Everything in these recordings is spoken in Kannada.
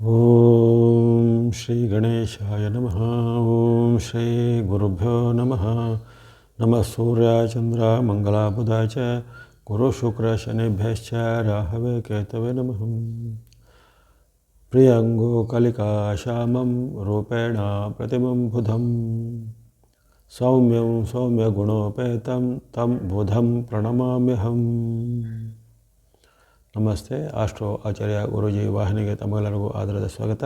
ಓಂ ಶ್ರೀ ಗಣೇಶಾಯ ನಮಃ. ಓಂ ಶ್ರೀ ಗುರುಭ್ಯೋ ನಮಃ. ನಮಃ ಸೂರ್ಯ ಚಂದ್ರ ಮಂಗಳ ಬುಧ ಚ ಗುರು ಶುಕ್ರ ಶನಿಭ್ಯಶ್ಚ ರಾಹವೇ ಕೇತವೇ ನಮಃ. ಪ್ರಿಯಂಗೋ ಕಲಿಕಾ ಶ್ಯಾಮಂ ರೂಪೇಣ ಪ್ರತಿಮಂ ಬುಧಂ ಸೌಮ್ಯಂ ಸೌಮ್ಯಗುಣೋಪೇತಂ ತಂ ಬುಧಂ ಪ್ರಣಮಾಮ್ಯಹಂ. ನಮಸ್ತೆ. ಆಸ್ಟ್ರೋ ಆಚಾರ್ಯ ಗುರೂಜಿ ವಾಹಿನಿಗೆ ತಮಗೆಲ್ಲರಿಗೂ ಆದರದ ಸ್ವಾಗತ.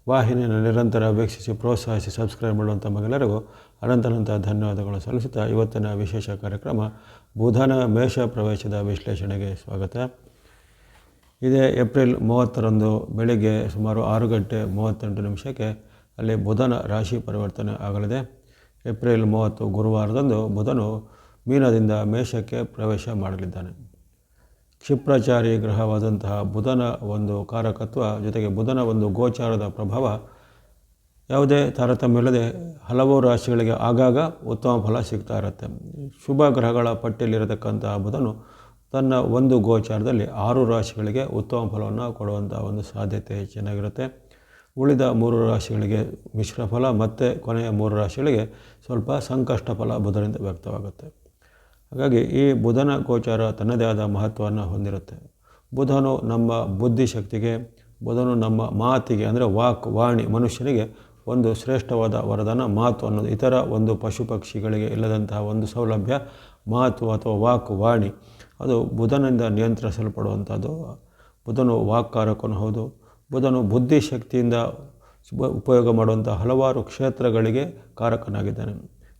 ವಾಹಿನಿಯನ್ನು ನಿರಂತರ ವೀಕ್ಷಿಸಿ ಪ್ರೋತ್ಸಾಹಿಸಿ ಸಬ್ಸ್ಕ್ರೈಬ್ ಮಾಡುವಂಥ ತಮಗೆಲ್ಲರಿಗೂ ಅನಂತ ಧನ್ಯವಾದಗಳು ಸಲ್ಲಿಸುತ್ತಾ ಇವತ್ತಿನ ವಿಶೇಷ ಕಾರ್ಯಕ್ರಮ ಬುಧನ ಮೇಷ ಪ್ರವೇಶದ ವಿಶ್ಲೇಷಣೆಗೆ ಸ್ವಾಗತ. ಇದೇ ಏಪ್ರಿಲ್ 30ರಂದು ಬೆಳಿಗ್ಗೆ ಸುಮಾರು 6:38 ಅಲ್ಲಿ ಬುಧನ ರಾಶಿ ಪರಿವರ್ತನೆ ಆಗಲಿದೆ. ಏಪ್ರಿಲ್ 30 ಗುರುವಾರದಂದು ಬುಧನು ಮೀನದಿಂದ ಮೇಷಕ್ಕೆ ಪ್ರವೇಶ ಮಾಡಲಿದ್ದಾನೆ. ಕ್ಷಿಪ್ರಚಾರಿ ಗ್ರಹವಾದಂತಹ ಬುಧನ ಒಂದು ಕಾರಕತ್ವ ಜೊತೆಗೆ ಬುಧನ ಒಂದು ಗೋಚಾರದ ಪ್ರಭಾವ ಯಾವುದೇ ತಾರತಮ್ಯವಿಲ್ಲದೆ ಹಲವು ರಾಶಿಗಳಿಗೆ ಆಗಾಗ ಉತ್ತಮ ಫಲ ಸಿಗ್ತಾ ಇರುತ್ತೆ. ಶುಭ ಗ್ರಹಗಳ ಪಟ್ಟಿಯಲ್ಲಿರತಕ್ಕಂತಹ ಬುಧನು ತನ್ನ ಒಂದು ಗೋಚಾರದಲ್ಲಿ 6 ರಾಶಿಗಳಿಗೆ ಉತ್ತಮ ಫಲವನ್ನು ಕೊಡುವಂಥ ಒಂದು ಸಾಧ್ಯತೆ ಚೆನ್ನಾಗಿರುತ್ತೆ. ಉಳಿದ 3 ರಾಶಿಗಳಿಗೆ ಮಿಶ್ರ ಫಲ ಮತ್ತು ಕೊನೆಯ 3 ರಾಶಿಗಳಿಗೆ ಸ್ವಲ್ಪ ಸಂಕಷ್ಟ ಫಲ ಬುಧನಿಂದ ವ್ಯಕ್ತವಾಗುತ್ತೆ. ಹಾಗಾಗಿ ಈ ಬುಧನ ಗೋಚಾರ ತನ್ನದೇ ಆದ ಮಹತ್ವವನ್ನು ಹೊಂದಿರುತ್ತೆ. ಬುಧನು ನಮ್ಮ ಬುದ್ಧಿಶಕ್ತಿಗೆ, ಬುಧನು ನಮ್ಮ ಮಾತಿಗೆ ಅಂದರೆ ವಾಣಿ ಮನುಷ್ಯನಿಗೆ ಒಂದು ಶ್ರೇಷ್ಠವಾದ ವರದಾನ ಮಾತು ಅನ್ನೋದು. ಇತರ ಒಂದು ಪಶು ಪಕ್ಷಿಗಳಿಗೆ ಇಲ್ಲದಂತಹ ಒಂದು ಸೌಲಭ್ಯ ಮಾತು ಅಥವಾ ವಾಣಿ ಅದು ಬುಧನಿಂದ ನಿಯಂತ್ರಿಸಲ್ಪಡುವಂಥದ್ದು. ಬುಧನು ವಾಕ್ಕಾರಕನು ಹೌದು. ಬುಧನು ಬುದ್ಧಿಶಕ್ತಿಯಿಂದ ಉಪಯೋಗ ಮಾಡುವಂಥ ಹಲವಾರು ಕ್ಷೇತ್ರಗಳಿಗೆ ಕಾರಕನಾಗಿದ್ದಾನೆ.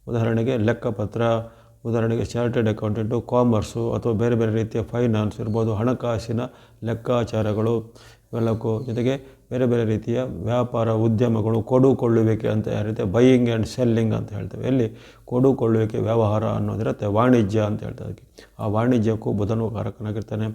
ಉದಾಹರಣೆಗೆ ಲೆಕ್ಕಪತ್ರ, ಉದಾಹರಣೆಗೆ ಚಾರ್ಟೆಡ್ ಅಕೌಂಟೆಂಟು, ಕಾಮರ್ಸು ಅಥವಾ ಬೇರೆ ಬೇರೆ ರೀತಿಯ ಫೈನಾನ್ಸ್ ಇರ್ಬೋದು, ಹಣಕಾಸಿನ ಲೆಕ್ಕಾಚಾರಗಳು ಇವೆಲ್ಲಕ್ಕೂ ಜೊತೆಗೆ ಬೇರೆ ಬೇರೆ ರೀತಿಯ ವ್ಯಾಪಾರ ಉದ್ಯಮಗಳು, ಕೊಡುಕೊಳ್ಳುವಿಕೆ ಅಂತ ಯಾರಿರುತ್ತೆ, ಬೈಯಿಂಗ್ ಆ್ಯಂಡ್ ಸೆಲ್ಲಿಂಗ್ ಅಂತ ಹೇಳ್ತೇವೆ. ಎಲ್ಲಿ ಕೊಡುಕೊಳ್ಳುವಿಕೆ ವ್ಯವಹಾರ ಅನ್ನೋದಿರುತ್ತೆ, ವಾಣಿಜ್ಯ ಅಂತ ಹೇಳ್ತಾರೆ. ಆ ವಾಣಿಜ್ಯಕ್ಕೂ ಬುಧನು ಕಾರಕನಾಗಿರ್ತಾನೆ.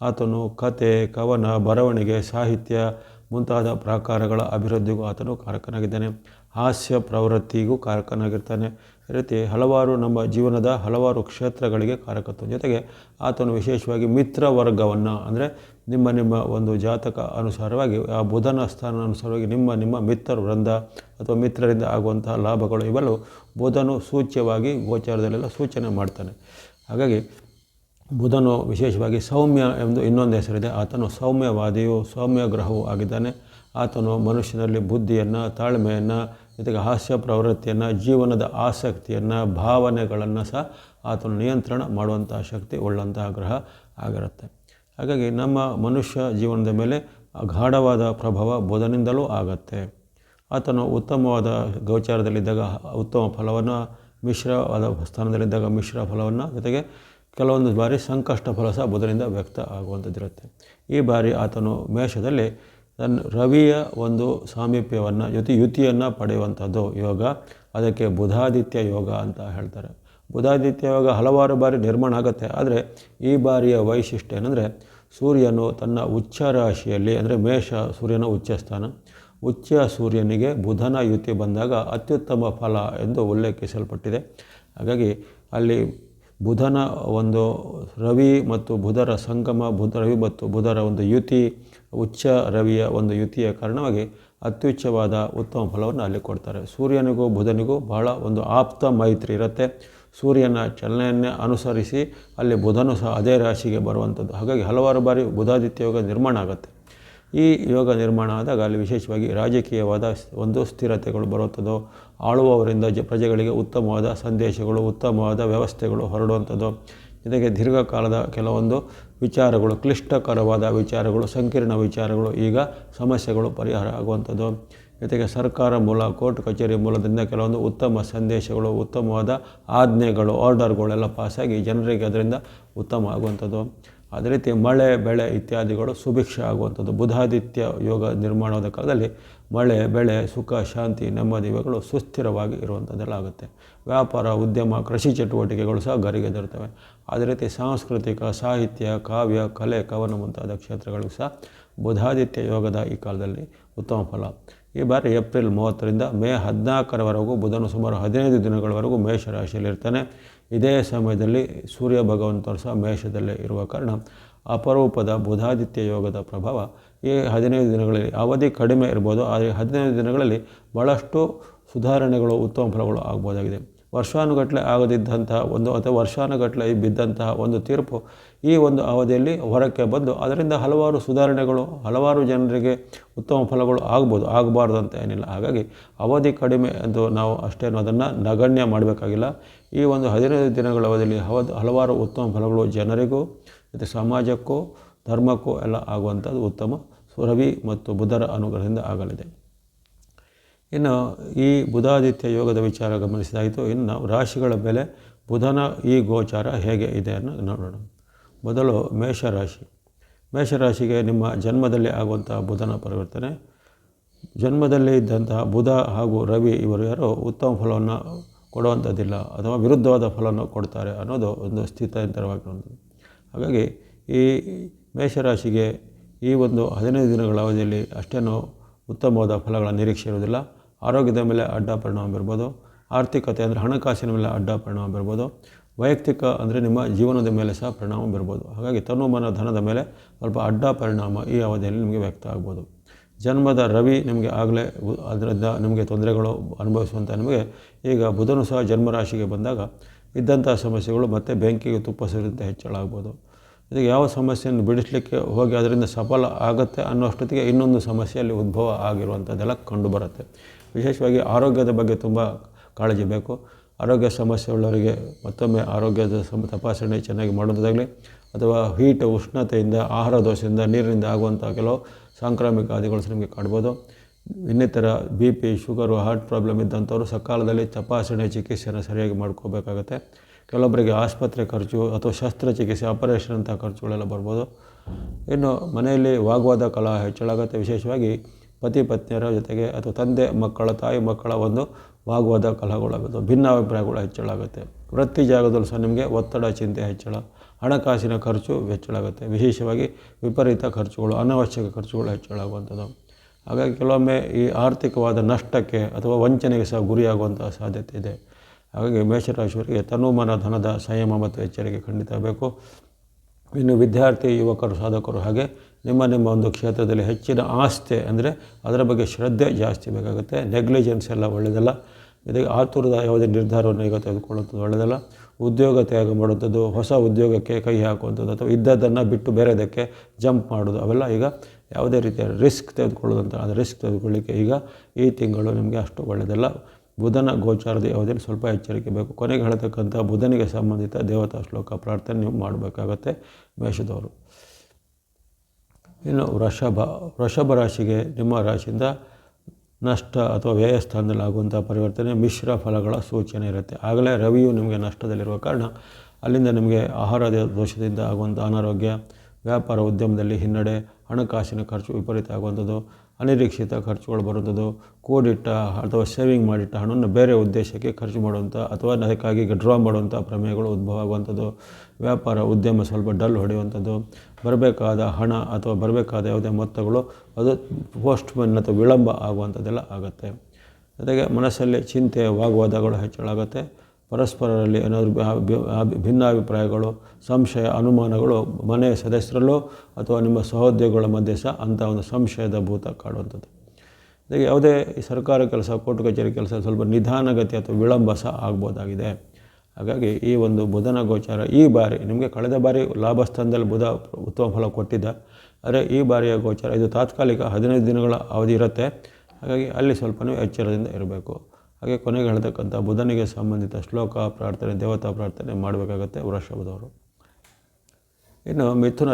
ಆತನು ಕತೆ, ಕವನ, ಬರವಣಿಗೆ, ಸಾಹಿತ್ಯ ಮುಂತಾದ ಪ್ರಾಕಾರಗಳ ಅಭಿವೃದ್ಧಿಗೂ ಆತನು ಕಾರಕನಾಗಿದ್ದಾನೆ. ಹಾಸ್ಯ ಪ್ರವೃತ್ತಿಗೂ ಕಾರಕನಾಗಿರ್ತಾನೆ. ಈ ರೀತಿ ಹಲವಾರು ನಮ್ಮ ಜೀವನದ ಹಲವಾರು ಕ್ಷೇತ್ರಗಳಿಗೆ ಕಾರಕತ್ವ. ಜೊತೆಗೆ ಆತನು ವಿಶೇಷವಾಗಿ ಮಿತ್ರ ವರ್ಗವನ್ನು ಅಂದರೆ ನಿಮ್ಮ ಒಂದು ಜಾತಕ ಅನುಸಾರವಾಗಿ ಆ ಬುಧನ ಸ್ಥಾನ ಅನುಸಾರವಾಗಿ ನಿಮ್ಮ ಮಿತ್ರ ವೃಂದ ಅಥವಾ ಮಿತ್ರರಿಂದ ಆಗುವಂತಹ ಲಾಭಗಳು ಇವೆಲ್ಲವೂ ಬುಧನು ಸೂಚ್ಯವಾಗಿ ಗೋಚಾರದಲ್ಲೆಲ್ಲ ಸೂಚನೆ ಮಾಡ್ತಾನೆ. ಹಾಗಾಗಿ ಬುಧನು ವಿಶೇಷವಾಗಿ ಸೌಮ್ಯ ಎಂದು ಇನ್ನೊಂದು ಹೆಸರಿದೆ. ಆತನು ಸೌಮ್ಯವಾದಿಯು, ಸೌಮ್ಯ ಗ್ರಹವೂ ಆಗಿದ್ದಾನೆ. ಆತನು ಮನುಷ್ಯನಲ್ಲಿ ಬುದ್ಧಿಯನ್ನು, ತಾಳ್ಮೆಯನ್ನು, ಜೊತೆಗೆ ಹಾಸ್ಯ ಪ್ರವೃತ್ತಿಯನ್ನು, ಜೀವನದ ಆಸಕ್ತಿಯನ್ನು, ಭಾವನೆಗಳನ್ನು ಸಹ ಆತನು ನಿಯಂತ್ರಣ ಮಾಡುವಂಥ ಶಕ್ತಿ ಉಳ್ಳಂತಹ ಗ್ರಹ ಆಗಿರುತ್ತೆ. ಹಾಗಾಗಿ ನಮ್ಮ ಮನುಷ್ಯ ಜೀವನದ ಮೇಲೆ ಗಾಢವಾದ ಪ್ರಭಾವ ಬುಧನಿಂದಲೂ ಆಗತ್ತೆ. ಆತನು ಉತ್ತಮವಾದ ಗೋಚಾರದಲ್ಲಿದ್ದಾಗ ಉತ್ತಮ ಫಲವನ್ನು, ಮಿಶ್ರವಾದ ಸ್ಥಾನದಲ್ಲಿದ್ದಾಗ ಮಿಶ್ರ ಫಲವನ್ನು, ಜೊತೆಗೆ ಕೆಲವೊಂದು ಬಾರಿ ಸಂಕಷ್ಟ ಫಲ ಸಹ ಬುಧನಿಂದ ವ್ಯಕ್ತ ಆಗುವಂಥದ್ದಿರುತ್ತೆ. ಈ ಬಾರಿ ಆತನು ಮೇಷದಲ್ಲಿ ತನ್ನ ರವಿಯ ಒಂದು ಸಾಮೀಪ್ಯವನ್ನು ಯುತಿಯನ್ನು ಪಡೆಯುವಂಥದ್ದು ಯೋಗ. ಅದಕ್ಕೆ ಬುಧಾದಿತ್ಯ ಯೋಗ ಅಂತ ಹೇಳ್ತಾರೆ. ಬುಧಾದಿತ್ಯ ಯೋಗ ಹಲವಾರು ಬಾರಿ ನಿರ್ಮಾಣ ಆಗುತ್ತೆ. ಆದರೆ ಈ ಬಾರಿಯ ವೈಶಿಷ್ಟ್ಯ ಏನಂದರೆ ಸೂರ್ಯನು ತನ್ನ ಉಚ್ಚ ರಾಶಿಯಲ್ಲಿ ಅಂದರೆ ಮೇಷ ಸೂರ್ಯನ ಉಚ್ಚ ಸ್ಥಾನ, ಉಚ್ಚ ಸೂರ್ಯನಿಗೆ ಬುಧನ ಯುತಿ ಬಂದಾಗ ಅತ್ಯುತ್ತಮ ಫಲ ಎಂದು ಉಲ್ಲೇಖಿಸಲ್ಪಟ್ಟಿದೆ. ಹಾಗಾಗಿ ಅಲ್ಲಿ ಬುಧನ ಒಂದು ರವಿ ಮತ್ತು ಬುಧರ ಸಂಗಮ, ರವಿ ಮತ್ತು ಬುಧರ ಒಂದು ಯುತಿ, ಉಚ್ಚ ರವಿಯ ಒಂದು ಯುತಿಯ ಕಾರಣವಾಗಿ ಅತ್ಯುಚ್ಚವಾದ ಉತ್ತಮ ಫಲವನ್ನು ಅಲ್ಲಿ ಕೊಡ್ತಾರೆ. ಸೂರ್ಯನಿಗೂ ಬುಧನಿಗೂ ಬಹಳ ಒಂದು ಆಪ್ತ ಮೈತ್ರಿ ಇರುತ್ತೆ. ಸೂರ್ಯನ ಚಲನೆಯನ್ನೇ ಅನುಸರಿಸಿ ಅಲ್ಲಿ ಬುಧನು ಸಹ ಅದೇ ರಾಶಿಗೆ ಬರುವಂಥದ್ದು. ಹಾಗಾಗಿ ಹಲವಾರು ಬಾರಿ ಬುಧಾದಿತ್ಯ ಯೋಗ ನಿರ್ಮಾಣ ಆಗುತ್ತೆ. ಈ ಯೋಗ ನಿರ್ಮಾಣ ಆದಾಗ ಅಲ್ಲಿ ವಿಶೇಷವಾಗಿ ರಾಜಕೀಯವಾದ ಒಂದು ಸ್ಥಿರತೆಗಳು ಬರುವಂಥದ್ದು, ಆಳುವವರಿಂದ ಪ್ರಜೆಗಳಿಗೆ ಉತ್ತಮವಾದ ಸಂದೇಶಗಳು, ಉತ್ತಮವಾದ ವ್ಯವಸ್ಥೆಗಳು ಹೊರಡುವಂಥದ್ದು, ಜೊತೆಗೆ ದೀರ್ಘಕಾಲದ ಕೆಲವೊಂದು ವಿಚಾರಗಳು, ಕ್ಲಿಷ್ಟಕರವಾದ ವಿಚಾರಗಳು, ಸಂಕೀರ್ಣ ವಿಚಾರಗಳು, ಈಗ ಸಮಸ್ಯೆಗಳು ಪರಿಹಾರ ಆಗುವಂಥದ್ದು, ಜೊತೆಗೆ ಸರ್ಕಾರ ಮೂಲ, ಕೋರ್ಟ್ ಕಚೇರಿ ಮೂಲದಿಂದ ಕೆಲವೊಂದು ಉತ್ತಮ ಸಂದೇಶಗಳು, ಉತ್ತಮವಾದ ಆಜ್ಞೆಗಳು, ಆರ್ಡರ್ಗಳೆಲ್ಲ ಪಾಸಾಗಿ ಜನರಿಗೆ ಅದರಿಂದ ಉತ್ತಮ ಆಗುವಂಥದ್ದು. ಅದೇ ರೀತಿ ಮಳೆ, ಬೆಳೆ ಇತ್ಯಾದಿಗಳು ಸುಭಿಕ್ಷ ಆಗುವಂಥದ್ದು. ಬುಧಾದಿತ್ಯ ಯೋಗ ನಿರ್ಮಾಣವಾದ ಕಾಲದಲ್ಲಿ ಮಳೆ, ಬೆಳೆ, ಸುಖ, ಶಾಂತಿ, ನೆಮ್ಮದಿ ಇವುಗಳು ಸುಸ್ಥಿರವಾಗಿ ಇರುವಂಥದ್ದೆಲ್ಲ ಆಗುತ್ತೆ. ವ್ಯಾಪಾರ, ಉದ್ಯಮ, ಕೃಷಿ ಚಟುವಟಿಕೆಗಳು ಸಹ ಗರಿಗೆದರ್ತವೆ. ಅದೇ ರೀತಿ ಸಾಂಸ್ಕೃತಿಕ, ಸಾಹಿತ್ಯ, ಕಾವ್ಯ, ಕಲೆ, ಕವನ ಮುಂತಾದ ಕ್ಷೇತ್ರಗಳಿಗೂ ಸಹ ಬುಧಾದಿತ್ಯ ಯೋಗದ ಈ ಕಾಲದಲ್ಲಿ ಉತ್ತಮ ಫಲ. ಈ ಬಾರಿ ಏಪ್ರಿಲ್ 30ರಿಂದ ಮೇ 14ರವರೆಗೂ ಬುಧನು ಸುಮಾರು 15 ದಿನಗಳವರೆಗೂ ಮೇಷರಾಶಿಯಲ್ಲಿರ್ತಾನೆ. ಇದೇ ಸಮಯದಲ್ಲಿ ಸೂರ್ಯ ಭಗವಂತರು ಸಹ ಮೇಷದಲ್ಲೇ ಇರುವ ಕಾರಣ ಅಪರೂಪದ ಬುಧಾದಿತ್ಯ ಯೋಗದ ಪ್ರಭಾವ ಈ 15 ದಿನಗಳಲ್ಲಿ ಅವಧಿ ಕಡಿಮೆ ಇರ್ಬೋದು, ಆದರೆ 15 ದಿನಗಳಲ್ಲಿ ಭಾಳಷ್ಟು ಸುಧಾರಣೆಗಳು, ಉತ್ತಮ ಫಲಗಳು ಆಗ್ಬೋದಾಗಿದೆ. ವರ್ಷಾನುಗಟ್ಟಲೆ ಆಗದಿದ್ದಂತಹ ಒಂದು ಅಥವಾ ವರ್ಷಾನುಗಟ್ಟಲೆ ಬಿದ್ದಂತಹ ಒಂದು ತೀರ್ಪು ಈ ಒಂದು ಅವಧಿಯಲ್ಲಿ ಹೊರಕ್ಕೆ ಬಂದು ಅದರಿಂದ ಹಲವಾರು ಸುಧಾರಣೆಗಳು, ಹಲವಾರು ಜನರಿಗೆ ಉತ್ತಮ ಫಲಗಳು ಆಗ್ಬೋದು, ಆಗಬಾರ್ದು ಅಂತ ಏನಿಲ್ಲ. ಹಾಗಾಗಿ ಅವಧಿ ಕಡಿಮೆ ಎಂದು ನಾವು ಅಷ್ಟೇನು ಅದನ್ನು ನಗಣ್ಯ ಮಾಡಬೇಕಾಗಿಲ್ಲ. ಈ ಒಂದು 15 ದಿನಗಳ ಅವಧಿಯಲ್ಲಿ ಹಲವಾರು ಉತ್ತಮ ಫಲಗಳು ಜನರಿಗೂ ಮತ್ತು ಸಮಾಜಕ್ಕೂ ಧರ್ಮಕ್ಕೂ ಎಲ್ಲ ಆಗುವಂಥದ್ದು ಉತ್ತಮ ರವಿ ಮತ್ತು ಬುಧರ ಅನುಗ್ರಹದಿಂದ ಆಗಲಿದೆ. ಇನ್ನು ಈ ಬುಧಾದಿತ್ಯ ಯೋಗದ ವಿಚಾರ ಗಮನಿಸಿದಾಯಿತು. ಇನ್ನು ರಾಶಿಗಳ ಮೇಲೆ ಬುಧನ ಈ ಗೋಚಾರ ಹೇಗೆ ಇದೆ ಅನ್ನೋ ನೋಡೋಣ. ಮೊದಲು ಮೇಷರಾಶಿ. ಮೇಷರಾಶಿಗೆ ನಿಮ್ಮ ಜನ್ಮದಲ್ಲಿ ಆಗುವಂಥ ಬುಧನ ಪರಿವರ್ತನೆ, ಜನ್ಮದಲ್ಲಿ ಇದ್ದಂತಹ ಬುಧ ಹಾಗೂ ರವಿ ಇವರು ಯಾರೋ ಉತ್ತಮ ಫಲವನ್ನು ಕೊಡುವಂಥದ್ದಿಲ್ಲ ಅಥವಾ ವಿರುದ್ಧವಾದ ಫಲವನ್ನು ಕೊಡ್ತಾರೆ ಅನ್ನೋದು ಒಂದು ಸ್ಥಿತಾಂತರವಾಗಿರುವಂಥದ್ದು. ಹಾಗಾಗಿ ಈ ಮೇಷರಾಶಿಗೆ ಈ ಒಂದು 15 ದಿನಗಳ ಅವಧಿಯಲ್ಲಿ ಅಷ್ಟೇನೂ ಉತ್ತಮವಾದ ಫಲಗಳ ನಿರೀಕ್ಷೆ ಇರುವುದಿಲ್ಲ. ಆರೋಗ್ಯದ ಮೇಲೆ ಅಡ್ಡ ಪರಿಣಾಮ ಬೀರ್ಬೋದು, ಆರ್ಥಿಕತೆ ಅಂದರೆ ಹಣಕಾಸಿನ ಮೇಲೆ ಅಡ್ಡ ಪರಿಣಾಮ ಬೀರ್ಬೋದು, ವೈಯಕ್ತಿಕ ಅಂದರೆ ನಿಮ್ಮ ಜೀವನದ ಮೇಲೆ ಸಹ ಪರಿಣಾಮ ಬೀರ್ಬೋದು. ಹಾಗಾಗಿ ತನುಮನ ಧನದ ಮೇಲೆ ಸ್ವಲ್ಪ ಅಡ್ಡ ಪರಿಣಾಮ ಈ ಅವಧಿಯಲ್ಲಿ ನಿಮಗೆ ವ್ಯಕ್ತ ಆಗ್ಬೋದು. ಜನ್ಮದ ರವಿ ನಿಮಗೆ ಆಗಲೇ ಅದರಿಂದ ನಿಮಗೆ ತೊಂದರೆಗಳು ಅನುಭವಿಸುವಂಥ ನಿಮಗೆ ಈಗ ಬುಧನು ಸಹ ಜನ್ಮರಾಶಿಗೆ ಬಂದಾಗ ಇದ್ದಂಥ ಸಮಸ್ಯೆಗಳು ಮತ್ತು ಬೆಂಕಿಗೆ ತುಪ್ಪ ಸೇರಿದಂತೆ ಹೆಚ್ಚಳ ಆಗ್ಬೋದು. ಇದಕ್ಕೆ ಯಾವ ಸಮಸ್ಯೆಯನ್ನು ಬಿಡಿಸಲಿಕ್ಕೆ ಹೋಗಿ ಅದರಿಂದ ಸಫಲ ಆಗುತ್ತೆ ಅನ್ನೋಷ್ಟೊತ್ತಿಗೆ ಇನ್ನೊಂದು ಸಮಸ್ಯೆಯಲ್ಲಿ ಉದ್ಭವ ಆಗಿರುವಂಥದ್ದೆಲ್ಲ ಕಂಡುಬರುತ್ತೆ. ವಿಶೇಷವಾಗಿ ಆರೋಗ್ಯದ ಬಗ್ಗೆ ತುಂಬ ಕಾಳಜಿ ಬೇಕು. ಆರೋಗ್ಯ ಸಮಸ್ಯೆ ಉಳ್ಳವರಿಗೆ ಮತ್ತೊಮ್ಮೆ ಆರೋಗ್ಯದ ತಪಾಸಣೆ ಚೆನ್ನಾಗಿ ಮಾಡೋದಾಗಲಿ ಅಥವಾ ಉಷ್ಣತೆಯಿಂದ, ಆಹಾರ ದೋಷದಿಂದ, ನೀರಿನಿಂದ ಆಗುವಂಥ ಕೆಲವು ಸಾಂಕ್ರಾಮಿಕ ಆದಿಗಳು ನಿಮಗೆ ಕಾಡ್ಬೋದು. ಇನ್ನಿತರ BP, ಶುಗರು, ಹಾರ್ಟ್ ಪ್ರಾಬ್ಲಮ್ ಇದ್ದಂಥವ್ರು ಸಕಾಲದಲ್ಲಿ ತಪಾಸಣೆ, ಚಿಕಿತ್ಸೆಯನ್ನು ಸರಿಯಾಗಿ ಮಾಡ್ಕೋಬೇಕಾಗತ್ತೆ. ಕೆಲವೊಬ್ಬರಿಗೆ ಆಸ್ಪತ್ರೆ ಖರ್ಚು ಅಥವಾ ಶಸ್ತ್ರಚಿಕಿತ್ಸೆ, ಆಪರೇಷನ್ ಅಂಥ ಖರ್ಚುಗಳೆಲ್ಲ ಬರ್ಬೋದು. ಇನ್ನು ಮನೆಯಲ್ಲಿ ವಾಗ್ವಾದ ಕಲಹ ಹೆಚ್ಚಳಾಗುತ್ತೆ. ವಿಶೇಷವಾಗಿ ಪತಿ ಪತ್ನಿಯರ ಜೊತೆಗೆ ಅಥವಾ ತಂದೆ ಮಕ್ಕಳ, ತಾಯಿ ಮಕ್ಕಳ ಒಂದು ವಾಗ್ವಾದ ಕಲಹಗಳಾಗುತ್ತೆ, ಭಿನ್ನಾಭಿಪ್ರಾಯಗಳು ಹೆಚ್ಚಳಾಗುತ್ತೆ. ವೃತ್ತಿ ಜಾಗದಲ್ಲೂ ಸಹ ನಿಮಗೆ ಒತ್ತಡ, ಚಿಂತೆ ಹೆಚ್ಚಳ, ಹಣಕಾಸಿನ ಖರ್ಚು ಹೆಚ್ಚಳಾಗುತ್ತೆ. ವಿಶೇಷವಾಗಿ ವಿಪರೀತ ಖರ್ಚುಗಳು, ಅನಾವಶ್ಯಕ ಖರ್ಚುಗಳು ಹೆಚ್ಚಳಾಗುವಂಥದ್ದು. ಹಾಗಾಗಿ ಕೆಲವೊಮ್ಮೆ ಈ ಆರ್ಥಿಕವಾದ ನಷ್ಟಕ್ಕೆ ಅಥವಾ ವಂಚನೆಗೆ ಸಹ ಗುರಿಯಾಗುವಂಥ ಸಾಧ್ಯತೆ ಇದೆ. ಹಾಗಾಗಿ ಮೇಷರಾಶಿಯವರಿಗೆ ತನುಮನ ಧನದ ಸಂಯಮ ಮತ್ತು ಎಚ್ಚರಿಕೆ ಖಂಡಿತ ಬೇಕು. ಇನ್ನು ವಿದ್ಯಾರ್ಥಿ, ಯುವಕರು, ಸಾಧಕರು ಹಾಗೆ ನಿಮ್ಮ ಒಂದು ಕ್ಷೇತ್ರದಲ್ಲಿ ಹೆಚ್ಚಿನ ಆಸ್ಥೆ ಅಂದರೆ ಅದರ ಬಗ್ಗೆ ಶ್ರದ್ಧೆ ಜಾಸ್ತಿ ಬೇಕಾಗುತ್ತೆ. ನೆಗ್ಲಿಜೆನ್ಸ್ ಎಲ್ಲ ಒಳ್ಳೆಯದಲ್ಲ. ಇದಕ್ಕೆ ಆತುರದ ಯಾವುದೇ ನಿರ್ಧಾರವನ್ನು ಈಗ ತೆಗೆದುಕೊಳ್ಳುವಂಥದ್ದು ಒಳ್ಳೆಯದಲ್ಲ. ಉದ್ಯೋಗ ತ್ಯಾಗ ಮಾಡುವಂಥದ್ದು, ಹೊಸ ಉದ್ಯೋಗಕ್ಕೆ ಕೈ ಹಾಕುವಂಥದ್ದು ಅಥವಾ ಇದ್ದದ್ದನ್ನು ಬಿಟ್ಟು ಬೇರೆದಕ್ಕೆ ಜಂಪ್ ಮಾಡೋದು, ಅವೆಲ್ಲ ಈಗ ಯಾವುದೇ ರೀತಿಯ ರಿಸ್ಕ್ ತೆಗೆದುಕೊಳ್ಳೋದಂತ ಅದು ರಿಸ್ಕ್ ತೆಗೆದುಕೊಳ್ಳಿಕ್ಕೆ ಈಗ ಈ ತಿಂಗಳು ನಿಮಗೆ ಅಷ್ಟು ಒಳ್ಳೆಯದಲ್ಲ. ಬುಧನ ಗೋಚಾರದ ಅವಧಿಯಲ್ಲಿ ಸ್ವಲ್ಪ ಎಚ್ಚರಿಕೆ ಬೇಕು. ಕೊನೆಗೆ ಹೇಳ್ತಕ್ಕಂಥ ಬುಧನಿಗೆ ಸಂಬಂಧಿತ ದೇವತಾ ಶ್ಲೋಕ ಪ್ರಾರ್ಥನೆ ನೀವು ಮಾಡಬೇಕಾಗತ್ತೆ ಮೇಷದವರು. ಇನ್ನು ವೃಷಭ ರಾಶಿಗೆ ನಿಮ್ಮ ರಾಶಿಯಿಂದ ನಷ್ಟ ಅಥವಾ ವ್ಯಯ ಸ್ಥಾನದಲ್ಲಿ ಆಗುವಂಥ ಪರಿವರ್ತನೆ, ಮಿಶ್ರ ಫಲಗಳ ಸೂಚನೆ ಇರುತ್ತೆ. ಆಗಲೇ ರವಿಯು ನಿಮಗೆ ನಷ್ಟದಲ್ಲಿರುವ ಕಾರಣ ಅಲ್ಲಿಂದ ನಿಮಗೆ ಆಹಾರ ದೋಷದಿಂದ ಆಗುವಂಥ ಅನಾರೋಗ್ಯ, ವ್ಯಾಪಾರ ಉದ್ಯಮದಲ್ಲಿ ಹಿನ್ನಡೆ, ಹಣಕಾಸಿನ ಖರ್ಚು ವಿಪರೀತ ಆಗುವಂಥದ್ದು, ಅನಿರೀಕ್ಷಿತ ಖರ್ಚುಗಳು ಬರುವಂಥದ್ದು, ಕೂಡಿಟ್ಟ ಅಥವಾ ಸೇವಿಂಗ್ ಮಾಡಿಟ್ಟ ಹಣವನ್ನು ಬೇರೆ ಉದ್ದೇಶಕ್ಕೆ ಖರ್ಚು ಮಾಡುವಂಥ ಅಥವಾ ಅದಕ್ಕಾಗಿ ಡ್ರಾ ಮಾಡುವಂಥ ಪ್ರಮೇಯಗಳು ಉದ್ಭವ ಆಗುವಂಥದ್ದು, ವ್ಯಾಪಾರ ಉದ್ಯಮ ಸ್ವಲ್ಪ ಡಲ್ ಹೊಡೆಯುವಂಥದ್ದು, ಬರಬೇಕಾದ ಹಣ ಅಥವಾ ಬರಬೇಕಾದ ಯಾವುದೇ ಮೊತ್ತಗಳು ಅದು ಪೋಸ್ಟ್ಮನ್ ಅಥವಾ ವಿಳಂಬ ಆಗುವಂಥದ್ದೆಲ್ಲ ಆಗುತ್ತೆ. ಜೊತೆಗೆ ಮನಸ್ಸಲ್ಲಿ ಚಿಂತೆ, ವಾಗ್ವಾದಗಳು ಹೆಚ್ಚಳಾಗುತ್ತೆ. ಪರಸ್ಪರರಲ್ಲಿ ಏನಾದರೂ ಭಿನ್ನಾಭಿಪ್ರಾಯಗಳು, ಸಂಶಯ, ಅನುಮಾನಗಳು ಮನೆಯ ಸದಸ್ಯರಲ್ಲೋ ಅಥವಾ ನಿಮ್ಮ ಸಹೋದ್ಯೋಗಿಗಳ ಮಧ್ಯೆ ಸಹ ಅಂಥ ಒಂದು ಸಂಶಯದ ಭೂತ ಕಾಡುವಂಥದ್ದು. ಇದಕ್ಕೆ ಯಾವುದೇ ಸರ್ಕಾರ ಕೆಲಸ, ಕೋರ್ಟ್ ಕಚೇರಿ ಕೆಲಸ ಸ್ವಲ್ಪ ನಿಧಾನಗತಿ ಅಥವಾ ವಿಳಂಬ ಸಹ ಆಗ್ಬೋದಾಗಿದೆ. ಹಾಗಾಗಿ ಈ ಒಂದು ಬುಧನ ಗೋಚಾರ ಈ ಬಾರಿ ನಿಮಗೆ ಕಳೆದ ಬಾರಿ ಲಾಭಸ್ಥಾನದಲ್ಲಿ ಬುಧ ಉತ್ತಮ ಫಲ ಕೊಟ್ಟಿದ್ದ, ಆದರೆ ಈ ಬಾರಿಯ ಗೋಚಾರ ಇದು ತಾತ್ಕಾಲಿಕ 15 ದಿನಗಳ ಅವಧಿ ಇರುತ್ತೆ. ಹಾಗಾಗಿ ಅಲ್ಲಿ ಸ್ವಲ್ಪ ನೀವು ಎಚ್ಚರದಿಂದ ಇರಬೇಕು. ಹಾಗೆ ಕೊನೆಗೆ ಹೇಳ್ತಕ್ಕಂಥ ಬುಧನಿಗೆ ಸಂಬಂಧಿತ ಶ್ಲೋಕ ಪ್ರಾರ್ಥನೆ, ದೇವತಾ ಪ್ರಾರ್ಥನೆ ಮಾಡಬೇಕಾಗತ್ತೆ ವೃಷಭದವರು. ಇನ್ನು ಮಿಥುನ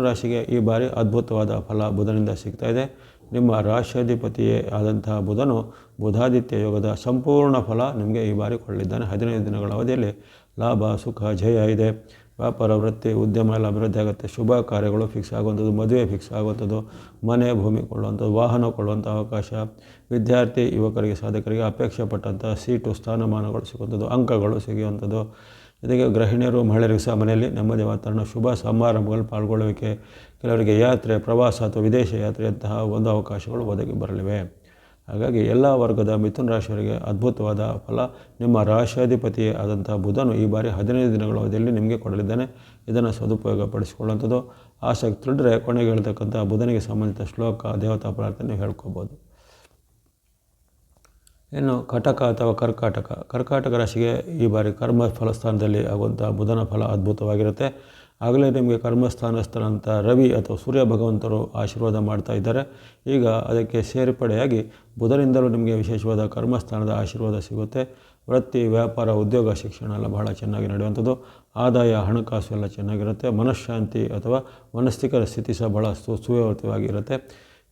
ರಾಶಿಗೆ ಈ ಬಾರಿ ಅದ್ಭುತವಾದ ಫಲ ಬುಧನಿಂದ ಸಿಗ್ತಾಯಿದೆ. ನಿಮ್ಮ ರಾಶ್ಯಾಧಿಪತಿಯೇ ಆದಂತಹ ಬುಧನು ಬುಧಾದಿತ್ಯ ಯೋಗದ ಸಂಪೂರ್ಣ ಫಲ ನಿಮಗೆ ಈ ಬಾರಿ ಕೊಳ್ಳಿದ್ದಾನೆ. 15 ದಿನಗಳ ಅವಧಿಯಲ್ಲಿ ಲಾಭ, ಸುಖ, ಜಯ ಇದೆ. ವ್ಯಾಪಾರ, ವೃತ್ತಿ, ಉದ್ಯಮ ಎಲ್ಲ ಅಭಿವೃದ್ಧಿ ಆಗುತ್ತೆ. ಶುಭ ಕಾರ್ಯಗಳು ಫಿಕ್ಸ್ ಆಗುವಂಥದ್ದು, ಮದುವೆ ಫಿಕ್ಸ್ ಆಗುವಂಥದ್ದು, ಮನೆ, ಭೂಮಿ ಕೊಳ್ಳುವಂಥದ್ದು, ವಾಹನ ಕೊಳ್ಳುವಂಥ ಅವಕಾಶ, ವಿದ್ಯಾರ್ಥಿ, ಯುವಕರಿಗೆ, ಸಾಧಕರಿಗೆ ಅಪೇಕ್ಷೆ ಪಟ್ಟಂಥ ಸೀಟು, ಸ್ಥಾನಮಾನಗಳು ಸಿಗುವಂಥದ್ದು, ಅಂಕಗಳು ಸಿಗುವಂಥದ್ದು. ಜೊತೆಗೆ ಗೃಹಿಣಿಯರು, ಮಹಿಳೆಯರಿಗೆ ಸಹ ಮನೆಯಲ್ಲಿ ನೆಮ್ಮದಿ ವಾತಾವರಣ, ಶುಭ ಸಮಾರಂಭಗಳು ಪಾಲ್ಗೊಳ್ಳುವಿಕೆ, ಕೆಲವರಿಗೆ ಯಾತ್ರೆ, ಪ್ರವಾಸ ಅಥವಾ ವಿದೇಶ ಯಾತ್ರೆಯಂತಹ ಒಂದು ಅವಕಾಶಗಳು ಒದಗಿ ಬರಲಿವೆ. ಹಾಗಾಗಿ ಎಲ್ಲ ವರ್ಗದ ಮಿಥುನ ರಾಶಿಯವರಿಗೆ ಅದ್ಭುತವಾದ ಫಲ ನಿಮ್ಮ ರಾಶ್ಯಾಧಿಪತಿ ಆದಂಥ ಬುಧನು ಈ ಬಾರಿ 15 ದಿನಗಳ ಅವಧಿಯಲ್ಲಿ ನಿಮಗೆ ಕೊಡಲಿದ್ದಾನೆ. ಇದನ್ನು ಸದುಪಯೋಗ ಪಡಿಸಿಕೊಳ್ಳುವಂಥದ್ದು. ಆಸಕ್ತಿ ಇದ್ದರೆ ಕೊನೆಗೆ ಹೇಳ್ತಕ್ಕಂಥ ಬುಧನಿಗೆ ಸಂಬಂಧಿತ ಶ್ಲೋಕ ದೇವತಾ ಪ್ರಾರ್ಥನೆ ಹೇಳ್ಕೊಬೋದು. ಇನ್ನು ಕಟಕ ಅಥವಾ ಕರ್ಕಾಟಕ ರಾಶಿಗೆ ಈ ಬಾರಿ ಕರ್ಮ ಫಲಸ್ಥಾನದಲ್ಲಿ ಆಗುವಂಥ ಬುಧನ ಫಲ ಅದ್ಭುತವಾಗಿರುತ್ತೆ. ಆಗಲೇ ನಿಮಗೆ ಕರ್ಮಸ್ಥಾನಸ್ಥರಂಥ ರವಿ ಅಥವಾ ಸೂರ್ಯ ಭಗವಂತರು ಆಶೀರ್ವಾದ ಮಾಡ್ತಾ ಇದ್ದಾರೆ. ಈಗ ಅದಕ್ಕೆ ಸೇರ್ಪಡೆಯಾಗಿ ಬುಧನಿಂದಲೂ ನಿಮಗೆ ವಿಶೇಷವಾದ ಕರ್ಮಸ್ಥಾನದ ಆಶೀರ್ವಾದ ಸಿಗುತ್ತೆ. ವೃತ್ತಿ, ವ್ಯಾಪಾರ, ಉದ್ಯೋಗ, ಶಿಕ್ಷಣ ಎಲ್ಲ ಬಹಳ ಚೆನ್ನಾಗಿ ನಡೆಯುವಂಥದ್ದು. ಆದಾಯ, ಹಣಕಾಸು ಎಲ್ಲ ಚೆನ್ನಾಗಿರುತ್ತೆ. ಮನಃಶಾಂತಿ ಅಥವಾ ಮನಸ್ಥಿತಿಕ ಸ್ಥಿತಿ ಸಹ ಬಹಳ ಸುವ್ಯವಸ್ಥಿತವಾಗಿರುತ್ತೆ.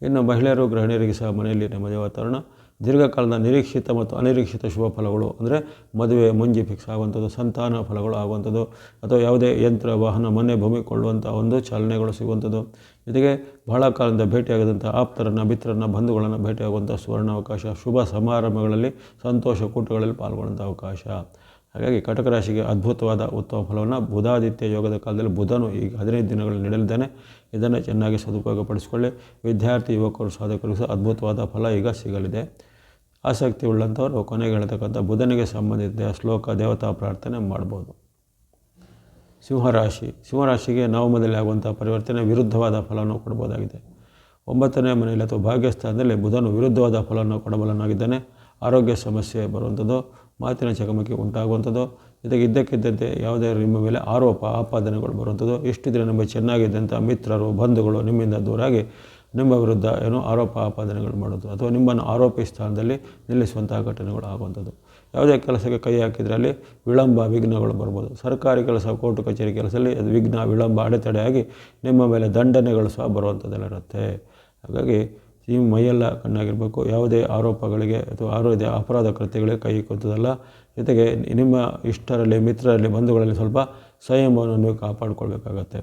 ಇನ್ನು ಮಹಿಳೆಯರು, ಗೃಹಿಣಿಯರಿಗೆ ಸಹ ಮನೆಯಲ್ಲಿ ನೆಮ್ಮದಿ ವಾತಾವರಣ. ದೀರ್ಘಕಾಲದ ನಿರೀಕ್ಷಿತ ಮತ್ತು ಅನಿರೀಕ್ಷಿತ ಶುಭ ಫಲಗಳು ಅಂದರೆ ಮದುವೆ ಮುಂಜಿ ಫಿಕ್ಸ್ ಆಗುವಂಥದ್ದು, ಸಂತಾನ ಫಲಗಳು ಆಗುವಂಥದ್ದು, ಅಥವಾ ಯಾವುದೇ ಯಂತ್ರ, ವಾಹನ, ಮನೆ, ಭೂಮಿ ಕೊಳ್ಳುವಂಥ ಒಂದು ಚಾಲನೆಗಳು ಸಿಗುವಂಥದ್ದು. ಜೊತೆಗೆ ಬಹಳ ಕಾಲದಿಂದ ಭೇಟಿಯಾಗದಂಥ ಆಪ್ತರನ್ನು, ಮಿತ್ರರನ್ನು, ಬಂಧುಗಳನ್ನು ಭೇಟಿಯಾಗುವಂಥ ಸುವರ್ಣಾವಕಾಶ. ಶುಭ ಸಮಾರಂಭಗಳಲ್ಲಿ, ಸಂತೋಷ ಕೂಟಗಳಲ್ಲಿ ಪಾಲ್ಗೊಳ್ಳುವಂಥ ಅವಕಾಶ. ಹಾಗಾಗಿ ಕಟಕ ರಾಶಿಗೆ ಅದ್ಭುತವಾದ ಉತ್ತಮ ಫಲವನ್ನು ಬುಧಾದಿತ್ಯ ಯೋಗದ ಕಾಲದಲ್ಲಿ ಬುಧನು ಈಗ 15 ದಿನಗಳಲ್ಲಿ ನೀಡಲಿದ್ದಾನೆ. ಇದನ್ನು ಚೆನ್ನಾಗಿ ಸದುಪಯೋಗಪಡಿಸಿಕೊಳ್ಳಿ. ವಿದ್ಯಾರ್ಥಿ, ಯುವಕರು, ಸಾಧಕರಿಗೂ ಸಹ ಅದ್ಭುತವಾದ ಫಲ ಈಗ ಸಿಗಲಿದೆ. ಆಸಕ್ತಿ ಉಳ್ಳಂಥವರು ಕೊನೆಗೆ ಹೇಳ್ತಕ್ಕಂಥ ಬುಧನಿಗೆ ಸಂಬಂಧಿಸಿದ ಶ್ಲೋಕ ದೇವತಾ ಪ್ರಾರ್ಥನೆ ಮಾಡ್ಬೋದು. ಸಿಂಹರಾಶಿಗೆ ನವಮದಲ್ಲಿ ಆಗುವಂಥ ಪರಿವರ್ತನೆ ವಿರುದ್ಧವಾದ ಫಲವನ್ನು ಕೊಡ್ಬೋದಾಗಿದೆ. 9ನೇ ಮನೆಯಲ್ಲಿ ಅಥವಾ ಭಾಗ್ಯಸ್ಥಾನದಲ್ಲಿ ಬುಧನು ವಿರುದ್ಧವಾದ ಫಲವನ್ನು ಕೊಡಬಲ್ಲನಾಗಿದ್ದಾನೆ. ಆರೋಗ್ಯ ಸಮಸ್ಯೆ ಬರುವಂಥದ್ದು, ಮಾತಿನ ಚಕಮಕಿ ಉಂಟಾಗುವಂಥದ್ದು, ಜೊತೆಗೆ ಇದ್ದಕ್ಕಿದ್ದಂತೆ ಯಾವುದೇ ನಿಮ್ಮ ಮೇಲೆ ಆರೋಪ, ಆಪಾದನೆಗಳು ಬರುವಂಥದ್ದು. ಇಷ್ಟು ದಿನ ನಿಮಗೆ ಚೆನ್ನಾಗಿದ್ದಂಥ ಮಿತ್ರರು, ಬಂಧುಗಳು ನಿಮ್ಮಿಂದ ದೂರಾಗಿ ನಿಮ್ಮ ವಿರುದ್ಧ ಆರೋಪ, ಆಪಾದನೆಗಳು ಮಾಡೋದು ಅಥವಾ ನಿಮ್ಮನ್ನು ಆರೋಪಿ ಸ್ಥಾನದಲ್ಲಿ ನಿಲ್ಲಿಸುವಂತಹ ಘಟನೆಗಳು ಆಗುವಂಥದ್ದು. ಯಾವುದೇ ಕೆಲಸಕ್ಕೆ ಕೈ ಹಾಕಿದರೆ ಅಲ್ಲಿ ವಿಳಂಬ, ವಿಘ್ನಗಳು ಬರ್ಬೋದು. ಸರ್ಕಾರಿ ಕೆಲಸ, ಕೋರ್ಟು ಕಚೇರಿ ಕೆಲಸದಲ್ಲಿ ಅದು ವಿಘ್ನ, ವಿಳಂಬ, ಅಡೆತಡೆಯಾಗಿ ನಿಮ್ಮ ಮೇಲೆ ದಂಡನೆಗಳು ಸಹ ಬರುವಂಥದ್ದೆಲ್ಲ ಇರುತ್ತೆ. ಹಾಗಾಗಿ ಈ ಮೈಯೆಲ್ಲ ಕಣ್ಣಾಗಿರಬೇಕು. ಯಾವುದೇ ಆರೋಪಗಳಿಗೆ ಅಥವಾ ಅಪರಾಧ ಕೃತ್ಯಗಳಿಗೆ ಕೈ ಕೊತ್ತದಲ್ಲ. ಜೊತೆಗೆ ನಿಮ್ಮ ಇಷ್ಟರಲ್ಲಿ, ಮಿತ್ರರಲ್ಲಿ, ಬಂಧುಗಳಲ್ಲಿ ಸ್ವಲ್ಪ ಸಂಯಮವನ್ನು ನೀವು ಕಾಪಾಡಿಕೊಳ್ಬೇಕಾಗತ್ತೆ.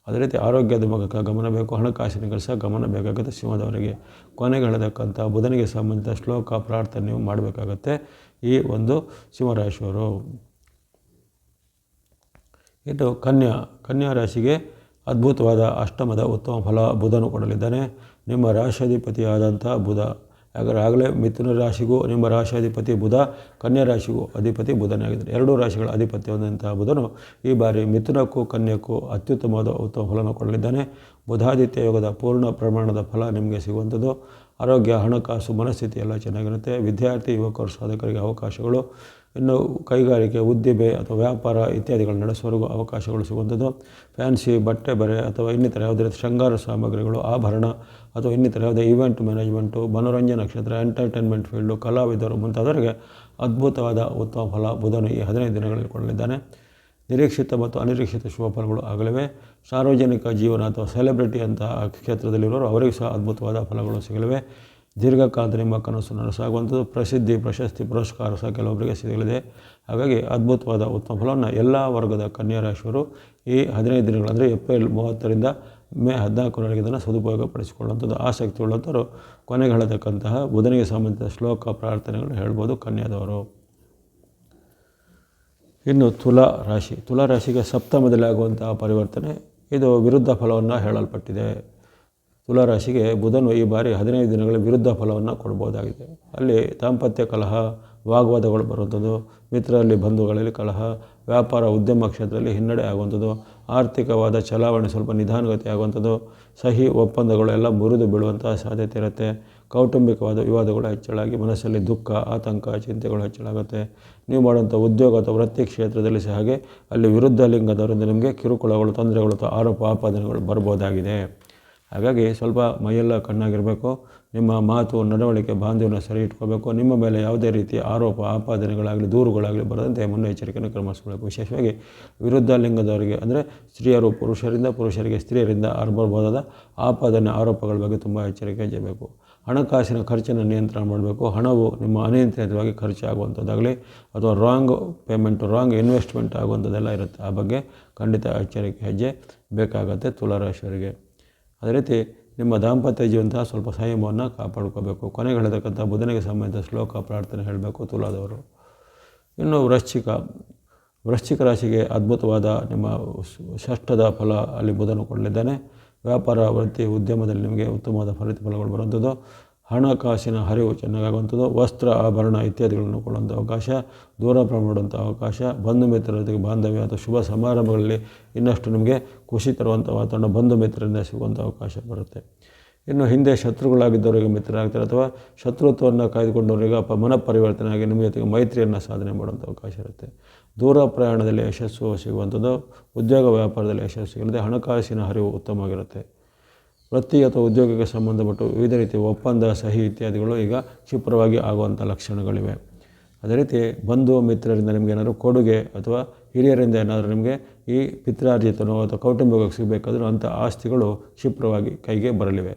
ಅದೇ ರೀತಿ ಆರೋಗ್ಯದ ಬಗ್ಗೆ ಗಮನ ಬೇಕು. ಹಣಕಾಸಿನ ಕೆಲಸ ಗಮನ ಬೇಕಾಗುತ್ತೆ. ಸಿಂಹದವರಿಗೆ ಕೊನೆಗೆ ಹೇಳತಕ್ಕಂಥ ಬುಧನಿಗೆ ಸಂಬಂಧಿತ ಶ್ಲೋಕ ಪ್ರಾರ್ಥನೆ ನೀವು ಮಾಡಬೇಕಾಗತ್ತೆ ಈ ಒಂದು ಸಿಂಹರಾಶಿಯವರು. ಇನ್ನು ಕನ್ಯಾ ರಾಶಿಗೆ ಅದ್ಭುತವಾದ ಅಷ್ಟಮದ ಉತ್ತಮ ಫಲ ಬುಧನು ಕೊಡಲಿದ್ದಾನೆ. ನಿಮ್ಮ ರಾಶಿಯಾಧಿಪತಿಯಾದಂಥ ಬುಧ, ಯಾಕಂದರೆ ಆಗಲೇ ಮಿಥುನ ರಾಶಿಗೂ ನಿಮ್ಮ ರಾಶಿಯಾಧಿಪತಿ ಬುಧ, ಕನ್ಯಾ ರಾಶಿಗೂ ಅಧಿಪತಿ ಬುಧನೇ ಆಗಿದ್ದಾರೆ. ಎರಡೂ ರಾಶಿಗಳ ಅಧಿಪತಿ ಹೊಂದಿದಂತಹ ಬುಧನು ಈ ಬಾರಿ ಮಿಥುನಕ್ಕೂ ಕನ್ಯಕ್ಕೂ ಅತ್ಯುತ್ತಮವಾದ ಉತ್ತಮ ಫಲವನ್ನು ಕೊಡಲಿದ್ದಾನೆ. ಬುಧಾದಿತ್ಯ ಯೋಗದ ಪೂರ್ಣ ಪ್ರಮಾಣದ ಫಲ ನಿಮಗೆ ಸಿಗುವಂಥದ್ದು. ಆರೋಗ್ಯ, ಹಣಕಾಸು, ಮನಸ್ಥಿತಿ ಎಲ್ಲ ಚೆನ್ನಾಗಿರುತ್ತೆ. ವಿದ್ಯಾರ್ಥಿ, ಯುವಕರು, ಸಾಧಕರಿಗೆ ಅವಕಾಶಗಳು. ಇನ್ನು ಕೈಗಾರಿಕೆ, ಉದ್ದಿಮೆ ಅಥವಾ ವ್ಯಾಪಾರ ಇತ್ಯಾದಿಗಳು ನಡೆಸುವವರೆಗೂ ಅವಕಾಶಗಳು ಸಿಗುವಂಥದ್ದು. ಫ್ಯಾನ್ಸಿ ಬಟ್ಟೆ, ಬರೆ ಅಥವಾ ಇನ್ನಿತರ ಯಾವುದೇ ರೀತಿ ಶೃಂಗಾರ ಸಾಮಗ್ರಿಗಳು, ಆಭರಣ ಅಥವಾ ಇನ್ನಿತರ ಯಾವುದೇ ಈವೆಂಟ್ ಮ್ಯಾನೇಜ್ಮೆಂಟು, ಮನೋರಂಜನಾ ಕ್ಷೇತ್ರ, ಎಂಟರ್ಟೈನ್ಮೆಂಟ್ ಫೀಲ್ಡು, ಕಲಾವಿದರು ಮುಂತಾದವರಿಗೆ ಅದ್ಭುತವಾದ ಉತ್ತಮ ಫಲ ಬುಧನು ಈ 15 ದಿನಗಳಲ್ಲಿ ಕೊಡಲಿದ್ದಾನೆ. ನಿರೀಕ್ಷಿತ ಮತ್ತು ಅನಿರೀಕ್ಷಿತ ಶುಭ ಫಲಗಳು ಆಗಲಿವೆ. ಸಾರ್ವಜನಿಕ ಜೀವನ ಅಥವಾ ಸೆಲೆಬ್ರಿಟಿ ಅಂತ ಕ್ಷೇತ್ರದಲ್ಲಿರೋರು ಅವರಿಗೂ ಸಹ ಅದ್ಭುತವಾದ ಫಲಗಳು ಸಿಗಲಿವೆ. ದೀರ್ಘಕಾಲದ ನಿಮ್ಮ ಕನಸು ನನಸಾಗುವಂಥದ್ದು. ಪ್ರಸಿದ್ಧಿ, ಪ್ರಶಸ್ತಿ, ಪುರಸ್ಕಾರ ಸಹ ಕೆಲವೊಬ್ಬರಿಗೆ ಸಿಗಲಿದೆ. ಹಾಗಾಗಿ ಅದ್ಭುತವಾದ ಉತ್ತಮ ಫಲವನ್ನು ಎಲ್ಲ ವರ್ಗದ ಕನ್ಯಾ ರಾಶಿಯವರು ಈ 15 ದಿನಗಳು ಅಂದರೆ ಏಪ್ರಿಲ್ 30ರಿಂದ ಮೇ 14ರವರೆಗೆ ಇದನ್ನು ಸದುಪಯೋಗಪಡಿಸಿಕೊಳ್ಳುವಂಥದ್ದು. ಆಸಕ್ತಿ ಉಳ್ಳಂಥವರು ಕೊನೆಗೆ ಹೇಳತಕ್ಕಂತಹ ಬುಧನಿಗೆ ಸಂಬಂಧಿಸಿದ ಶ್ಲೋಕ ಪ್ರಾರ್ಥನೆಗಳು ಹೇಳ್ಬೋದು ಕನ್ಯಾದವರು. ಇನ್ನು ತುಲಾ ರಾಶಿಗೆ ಸಪ್ತಮದಲ್ಲಿ ಆಗುವಂತಹ ಪರಿವರ್ತನೆ ಇದು ವಿರುದ್ಧ ಫಲವನ್ನು ಹೇಳಲ್ಪಟ್ಟಿದೆ. ತುಲಾ ರಾಶಿಗೆ ಬುಧನು ಈ ಬಾರಿ 15 ದಿನಗಳ ವಿರುದ್ಧ ಫಲವನ್ನು ಕೊಡ್ಬೋದಾಗಿದೆ. ಅಲ್ಲಿ ದಾಂಪತ್ಯ ಕಲಹ, ವಾಗ್ವಾದಗಳು ಬರುವಂಥದ್ದು, ಮಿತ್ರರಲ್ಲಿ, ಬಂಧುಗಳಲ್ಲಿ ಕಲಹ, ವ್ಯಾಪಾರ, ಉದ್ಯಮ ಕ್ಷೇತ್ರದಲ್ಲಿ ಹಿನ್ನಡೆ ಆಗುವಂಥದ್ದು, ಆರ್ಥಿಕವಾದ ಚಲಾವಣೆ ಸ್ವಲ್ಪ ನಿಧಾನಗತಿ ಆಗುವಂಥದ್ದು, ಸಹಿ ಒಪ್ಪಂದಗಳು ಎಲ್ಲ ಮುರಿದು ಬೀಳುವಂತಹ ಸಾಧ್ಯತೆ ಇರುತ್ತೆ. ಕೌಟುಂಬಿಕವಾದ ವಿವಾದಗಳು ಹೆಚ್ಚಳಾಗಿ ಮನಸ್ಸಲ್ಲಿ ದುಃಖ, ಆತಂಕ, ಚಿಂತೆಗಳು ಹೆಚ್ಚಳಾಗುತ್ತೆ. ನೀವು ಮಾಡುವಂಥ ಉದ್ಯೋಗ ಅಥವಾ ವೃತ್ತಿ ಕ್ಷೇತ್ರದಲ್ಲಿ ಸಹ ಹಾಗೆ ಅಲ್ಲಿ ವಿರುದ್ಧ ಲಿಂಗದವರಿಂದ ನಿಮಗೆ ಕಿರುಕುಳಗಳು, ತೊಂದರೆಗಳು ಅಥವಾ ಆರೋಪ, ಆಪಾದನೆಗಳು ಬರ್ಬೋದಾಗಿದೆ. ಹಾಗಾಗಿ ಸ್ವಲ್ಪ ಮೈಯೆಲ್ಲ ಕಣ್ಣಾಗಿರಬೇಕು. ನಿಮ್ಮ ಮಾತು, ನಡವಳಿಕೆ, ಬಾಂಧವ್ಯನ ಸರಿ ಇಟ್ಕೋಬೇಕು. ನಿಮ್ಮ ಮೇಲೆ ಯಾವುದೇ ರೀತಿಯ ಆರೋಪ, ಆಪಾದನೆಗಳಾಗಲಿ, ದೂರುಗಳಾಗಲಿ ಬರದಂತೆ ಮುನ್ನೆಚ್ಚರಿಕೆಯನ್ನು ಕ್ರಮಿಸಬೇಕು. ವಿಶೇಷವಾಗಿ ವಿರುದ್ಧ ಲಿಂಗದವರಿಗೆ ಅಂದರೆ ಸ್ತ್ರೀಯರು ಪುರುಷರಿಂದ, ಪುರುಷರಿಗೆ ಸ್ತ್ರೀಯರಿಂದ ಬರ್ಬೋದಾದ ಆಪಾದನೆ, ಆರೋಪಗಳ ಬಗ್ಗೆ ತುಂಬ ಎಚ್ಚರಿಕೆ ವಹಿಸಬೇಕು. ಹಣಕಾಸಿನ ಖರ್ಚನ್ನು ನಿಯಂತ್ರಣ ಮಾಡಬೇಕು. ಹಣವು ನಿಮ್ಮ ಅನಿಯಂತ್ರಿತವಾಗಿ ಖರ್ಚಾಗುವಂಥದ್ದಾಗಲಿ ಅಥವಾ ರಾಂಗ್ ಪೇಮೆಂಟು, ರಾಂಗ್ ಇನ್ವೆಸ್ಟ್ಮೆಂಟ್ ಆಗುವಂಥದ್ದೆಲ್ಲ ಇರುತ್ತೆ. ಆ ಬಗ್ಗೆ ಖಂಡಿತ ಎಚ್ಚರಿಕೆ ಹೆಜ್ಜೆ ಬೇಕಾಗುತ್ತೆ ತುಲಾರಾಶಿಯವರಿಗೆ. ಅದೇ ರೀತಿ ನಿಮ್ಮ ದಾಂಪತ್ಯ ಜೀವನ ಸ್ವಲ್ಪ ಸಂಯಮವನ್ನು ಕಾಪಾಡ್ಕೋಬೇಕು. ಕೊನೆಗೆ ಹೇಳತಕ್ಕಂಥ ಬುಧನಿಗೆ ಸಂಬಂಧಿಸಿದ ಶ್ಲೋಕ ಪ್ರಾರ್ಥನೆ ಹೇಳಬೇಕು ತುಲಾದವರು. ಇನ್ನು ವೃಶ್ಚಿಕ ರಾಶಿಗೆ ಅದ್ಭುತವಾದ ನಿಮ್ಮ ಷಷ್ಠದ ಫಲ ಅಲ್ಲಿ ಬುಧನು ಕೊಡಲಿದ್ದಾನೆ. ವ್ಯಾಪಾರ, ವೃತ್ತಿ, ಉದ್ಯಮದಲ್ಲಿ ನಿಮಗೆ ಉತ್ತಮವಾದ ಫಲಿತಾಂಶಗಳು ಬರುವಂಥದ್ದು. ಹಣಕಾಸಿನ ಹರಿವು ಚೆನ್ನಾಗಾಗುವಂಥದ್ದು, ವಸ್ತ್ರ ಆಭರಣ ಇತ್ಯಾದಿಗಳನ್ನು ಕೊಡುವಂಥ ಅವಕಾಶ, ದೂರ ಪ್ರಯಾಣ ಮಾಡುವಂಥ ಅವಕಾಶ, ಬಂಧು ಮಿತ್ರರ ಜೊತೆಗೆ ಬಾಂಧವ್ಯ ಅಥವಾ ಶುಭ ಸಮಾರಂಭಗಳಲ್ಲಿ ಇನ್ನಷ್ಟು ನಿಮಗೆ ಖುಷಿ ತರುವಂಥ ವಾತಾವರಣ ಬಂಧು ಮಿತ್ರರಿಂದ ಸಿಗುವಂಥ ಅವಕಾಶ ಬರುತ್ತೆ. ಇನ್ನು ಹಿಂದೆ ಶತ್ರುಗಳಾಗಿದ್ದವರಿಗೆ ಮಿತ್ರರಾಗ್ತಾರೆ ಅಥವಾ ಶತ್ರುತ್ವವನ್ನು ಕಾಯ್ದುಕೊಂಡವರಿಗೆ ಮನಪರಿವರ್ತನೆ ಆಗಿ ನಿಮ್ಮ ಜೊತೆಗೆ ಮೈತ್ರಿಯನ್ನು ಸಾಧನೆ ಮಾಡುವಂಥ ಅವಕಾಶ ಇರುತ್ತೆ. ದೂರ ಪ್ರಯಾಣದಲ್ಲಿ ಯಶಸ್ಸು ಸಿಗುವಂಥದ್ದು, ಉದ್ಯೋಗ ವ್ಯಾಪಾರದಲ್ಲಿ ಯಶಸ್ಸು ಸಿಗಲಿದೆ, ಹಣಕಾಸಿನ ಹರಿವು ಉತ್ತಮವಾಗಿರುತ್ತೆ. ವೃತ್ತಿ ಅಥವಾ ಉದ್ಯೋಗಕ್ಕೆ ಸಂಬಂಧಪಟ್ಟು ವಿವಿಧ ರೀತಿಯ ಒಪ್ಪಂದ ಸಹಿ ಇತ್ಯಾದಿಗಳು ಈಗ ಕ್ಷಿಪ್ರವಾಗಿ ಆಗುವಂಥ ಲಕ್ಷಣಗಳಿವೆ. ಅದೇ ರೀತಿ ಬಂಧು ಮಿತ್ರರಿಂದ ನಿಮಗೆ ಏನಾದರೂ ಕೊಡುಗೆ ಅಥವಾ ಹಿರಿಯರಿಂದ ಏನಾದರೂ ನಿಮಗೆ ಈ ಪಿತ್ರಾರ್ಜಿತನೋ ಅಥವಾ ಕೌಟುಂಬಿಕವಾಗಿ ಸಿಗಬೇಕಾದ್ರೂ ಅಂಥ ಆಸ್ತಿಗಳು ಕ್ಷಿಪ್ರವಾಗಿ ಕೈಗೆ ಬರಲಿವೆ.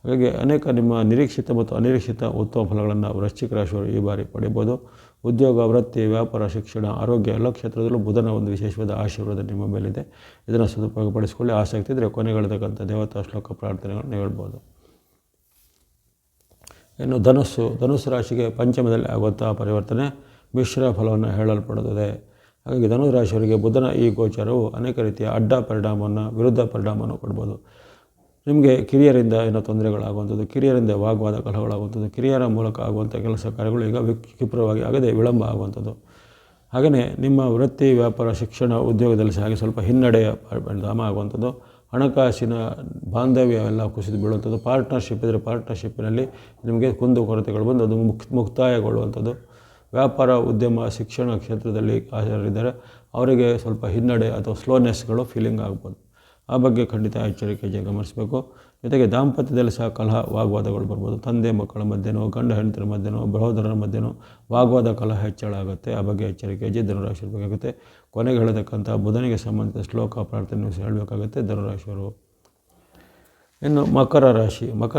ಹಾಗಾಗಿ ಅನೇಕ ನಿಮ್ಮ ನಿರೀಕ್ಷಿತ ಮತ್ತು ಅನಿರೀಕ್ಷಿತ ಉತ್ತಮ ಫಲಗಳನ್ನು ವೃಶ್ಚಿಕ ರಾಶಿಯವರು ಈ ಬಾರಿ ಪಡೆಯಬಹುದು. ಉದ್ಯೋಗ, ವೃತ್ತಿ, ವ್ಯಾಪಾರ, ಶಿಕ್ಷಣ, ಆರೋಗ್ಯ ಎಲ್ಲ ಕ್ಷೇತ್ರದಲ್ಲೂ ಬುಧನ ಒಂದು ವಿಶೇಷವಾದ ಆಶೀರ್ವಾದ ನಿಮ್ಮ ಮೇಲಿದೆ. ಇದನ್ನು ಸದುಪಯೋಗಪಡಿಸಿಕೊಳ್ಳಿ. ಆಸಕ್ತಿ ಇದ್ದರೆ ಕೊನೆಗಳಿರ್ತಕ್ಕಂಥ ದೇವತಾ ಶ್ಲೋಕ ಪ್ರಾರ್ಥನೆಗಳನ್ನು ಹೇಳ್ಬೋದು. ಇನ್ನು ಧನುಸ್ಸು ರಾಶಿಗೆ ಪಂಚಮದಲ್ಲಿ ಆಗುವಂಥ ಪರಿವರ್ತನೆ ಮಿಶ್ರ ಫಲವನ್ನು ಹೇಳಲ್ಪಡುತ್ತದೆ. ಹಾಗಾಗಿ ಧನು ರಾಶಿಯವರಿಗೆ ಬುಧನ ಈ ಗೋಚಾರವು ಅನೇಕ ರೀತಿಯ ಅಡ್ಡ ಪರಿಣಾಮವನ್ನು, ವಿರುದ್ಧ ಪರಿಣಾಮವನ್ನು ಕೊಡ್ಬೋದು. ನಿಮಗೆ ಕಿರಿಯರಿಂದ ಏನೋ ತೊಂದರೆಗಳಾಗುವಂಥದ್ದು, ಕಿರಿಯರಿಂದ ವಾಗ್ವಾದ ಕಲಹಗಳಾಗುವಂಥದ್ದು, ಕಿರಿಯರ ಮೂಲಕ ಆಗುವಂಥ ಕೆಲಸ ಕಾರ್ಯಗಳು ಈಗ ಕ್ಷಿಪ್ರವಾಗಿ ಆಗದೆ ವಿಳಂಬ ಆಗುವಂಥದ್ದು. ಹಾಗೆಯೇ ನಿಮ್ಮ ವೃತ್ತಿ, ವ್ಯಾಪಾರ, ಶಿಕ್ಷಣ, ಉದ್ಯೋಗದಲ್ಲಿ ಸಹ ಹಾಗೆ ಸ್ವಲ್ಪ ಹಿನ್ನಡೆಯ ಪರಿಣಾಮ ಆಗುವಂಥದ್ದು. ಹಣಕಾಸಿನ ಬಾಂಧವ್ಯ ಎಲ್ಲ ಕುಸಿದು ಬೀಳುವಂಥದ್ದು. ಪಾರ್ಟ್ನರ್ಶಿಪ್ ಇದ್ದರೆ ಪಾರ್ಟ್ನರ್ಶಿಪ್ಪಿನಲ್ಲಿ ನಿಮಗೆ ಕುಂದು ಕೊರತೆಗಳು ಬಂದು ಅದು ಮುಕ್ತಾಯಗೊಳ್ಳುವಂಥದ್ದು. ವ್ಯಾಪಾರ, ಉದ್ಯಮ, ಶಿಕ್ಷಣ ಕ್ಷೇತ್ರದಲ್ಲಿ ಹಾಜರಿದ್ದಾರೆ ಅವರಿಗೆ ಸ್ವಲ್ಪ ಹಿನ್ನಡೆ ಅಥವಾ ಸ್ಲೋನೆಸ್ಗಳು ಫೀಲಿಂಗ್ ಆಗ್ಬೋದು. ಆ ಬಗ್ಗೆ ಖಂಡಿತ ಎಚ್ಚರಿಕೆಗೆ ಗಮನಿಸಬೇಕು. ಜೊತೆಗೆ ದಾಂಪತ್ಯದಲ್ಲಿ ಸಹ ಕಲಹ, ವಾಗ್ವಾದಗಳು ಬರ್ಬೋದು. ತಂದೆ ಮಕ್ಕಳ ಮಧ್ಯೆನೋ, ಗಂಡ ಹೆಂಡತಿರ ಮಧ್ಯೆನೋ, ಸಹೋದರರ ಮಧ್ಯೆನೋ ವಾಗ್ವಾದ, ಕಲಹ ಹೆಚ್ಚಳ ಆಗುತ್ತೆ. ಆ ಬಗ್ಗೆ ಎಚ್ಚರಿಕೆ ಧನುರಾಶಿ ಇರಬೇಕಾಗುತ್ತೆ. ಕೊನೆಗೆ ಹೇಳತಕ್ಕಂಥ ಬುಧನಿಗೆ ಸಂಬಂಧಿಸಿದ ಶ್ಲೋಕ ಪ್ರಾರ್ಥನೆ ಹೇಳಬೇಕಾಗುತ್ತೆ ಧನುರಾಶಿಯವರು. ಇನ್ನು ಮಕರ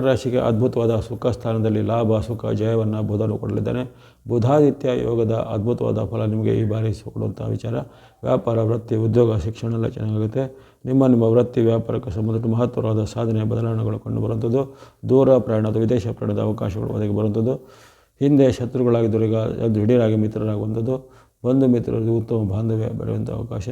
ರಾಶಿಗೆ ಅದ್ಭುತವಾದ ಸುಖ ಸ್ಥಾನದಲ್ಲಿ ಲಾಭ, ಸುಖ, ಜಯವನ್ನು ಬುಧನು ಕೊಡಲಿದ್ದಾನೆ. ಬುಧಾದಿತ್ಯ ಯೋಗದ ಅದ್ಭುತವಾದ ಫಲ ನಿಮಗೆ ಈ ಬಾರಿ ಕೊಡುವಂಥ ವಿಚಾರ. ವ್ಯಾಪಾರ, ವೃತ್ತಿ, ಉದ್ಯೋಗ, ಶಿಕ್ಷಣ ಎಲ್ಲ ಚೆನ್ನಾಗುತ್ತೆ. ನಿಮ್ಮ ವೃತ್ತಿ, ವ್ಯಾಪಾರಕ್ಕೆ ಸಂಬಂಧಿಸಿದ ಮಹತ್ವವಾದ ಸಾಧನೆ, ಬದಲಾವಣೆಗಳು ಕಂಡು ಬರುವಂಥದ್ದು. ದೂರ ಪ್ರಯಾಣ ಅಥವಾ ವಿದೇಶ ಪ್ರಯಾಣದ ಅವಕಾಶಗಳು ಒದಗಿ ಬರುವಂಥದ್ದು. ಹಿಂದೆ ಶತ್ರುಗಳಾಗಿದ್ದವರಿಗೆ ದಿಢೀರಾಗಿ ಮಿತ್ರರಾಗುವಂಥದ್ದು. ಬಂಧು ಮಿತ್ರರಿಗೆ ಉತ್ತಮ ಬಾಂಧವ್ಯ ಬೆಳೆಯುವಂಥ ಅವಕಾಶ.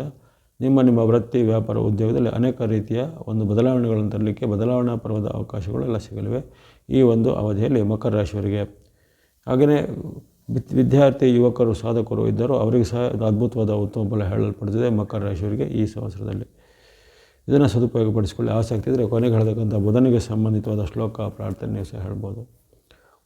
ನಿಮ್ಮ ವೃತ್ತಿ, ವ್ಯಾಪಾರ, ಉದ್ಯೋಗದಲ್ಲಿ ಅನೇಕ ರೀತಿಯ ಒಂದು ಬದಲಾವಣೆಗಳನ್ನು ತರಲಿಕ್ಕೆ ಬದಲಾವಣಾ ಪರ್ವದ ಅವಕಾಶಗಳೆಲ್ಲ ಸಿಗಲಿವೆ ಈ ಒಂದು ಅವಧಿಯಲ್ಲಿ ಮಕರ ರಾಶಿಯವರಿಗೆ. ಹಾಗೆಯೇ ವಿದ್ಯಾರ್ಥಿ, ಯುವಕರು, ಸಾಧಕರು ಇದ್ದರೂ ಅವರಿಗೆ ಸಹ ಅದ್ಭುತವಾದ ಉತ್ತಮ ಫಲ ಹೇಳಲ್ಪಡುತ್ತದೆ ಮಕರ ರಾಶಿಯವರಿಗೆ ಈ ಸಂವತ್ಸರದಲ್ಲಿ. ಇದನ್ನು ಸದುಪಯೋಗಪಡಿಸಿಕೊಳ್ಳಿ. ಆಸಕ್ತಿ ಇದ್ದರೆ ಕೊನೆಗೆ ಹೇಳತಕ್ಕಂಥ ಬುಧನಿಗೆ ಸಂಬಂಧಿತವಾದ ಶ್ಲೋಕ ಪ್ರಾರ್ಥನೆ ಸಹ ಹೇಳ್ಬೋದು.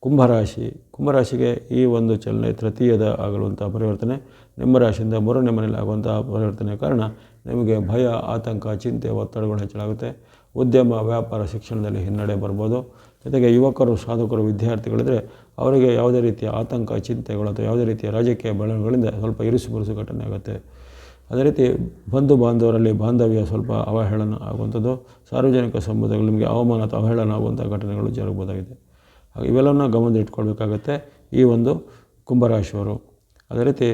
ಕುಂಭರಾಶಿಗೆ ಈ ಒಂದು ಚಲನೆ ತೃತೀಯದ ಆಗುವಂಥ ಪರಿವರ್ತನೆ. ನಿಮ್ಮ ರಾಶಿಯಿಂದ ಮೂರನೇ ಮನೆಯಲ್ಲಿ ಆಗುವಂಥ ಪರಿವರ್ತನೆಯ ಕಾರಣ ನಿಮಗೆ ಭಯ, ಆತಂಕ, ಚಿಂತೆ, ಒತ್ತಡಗಳು ಹೆಚ್ಚಳಾಗುತ್ತೆ. ಉದ್ಯಮ, ವ್ಯಾಪಾರ, ಶಿಕ್ಷಣದಲ್ಲಿ ಹಿನ್ನಡೆ ಬರ್ಬೋದು. ಜೊತೆಗೆ ಯುವಕರು, ಸಾಧಕರು, ವಿದ್ಯಾರ್ಥಿಗಳಿದ್ದರೆ ಅವರಿಗೆ ಯಾವುದೇ ರೀತಿಯ ಆತಂಕ, ಚಿಂತೆಗಳು ಅಥವಾ ಯಾವುದೇ ರೀತಿಯ ರಾಜಕೀಯ ಬೆಳವಣಿಗೆಗಳಿಂದ ಸ್ವಲ್ಪ ಇರುಸು ಘಟನೆ ಆಗುತ್ತೆ. ಅದೇ ರೀತಿ ಬಂಧು ಬಾಂಧವರಲ್ಲಿ ಬಾಂಧವ್ಯ ಸ್ವಲ್ಪ ಅವಹೇಳನ ಆಗುವಂಥದ್ದು. ಸಾರ್ವಜನಿಕ ಸಂಬಂಧಗಳು ನಿಮಗೆ ಅವಮಾನ ಅಥವಾ ಅವಹೇಳನ ಆಗುವಂಥ ಘಟನೆಗಳು ಜರುಗಬಹುದಾಗಿದೆ. ಇವೆಲ್ಲವನ್ನು ಗಮನದಲ್ಲಿಟ್ಕೊಳ್ಬೇಕಾಗತ್ತೆ ಈ ಒಂದು ಕುಂಭರಾಶಿಯವರು. ಅದೇ ರೀತಿ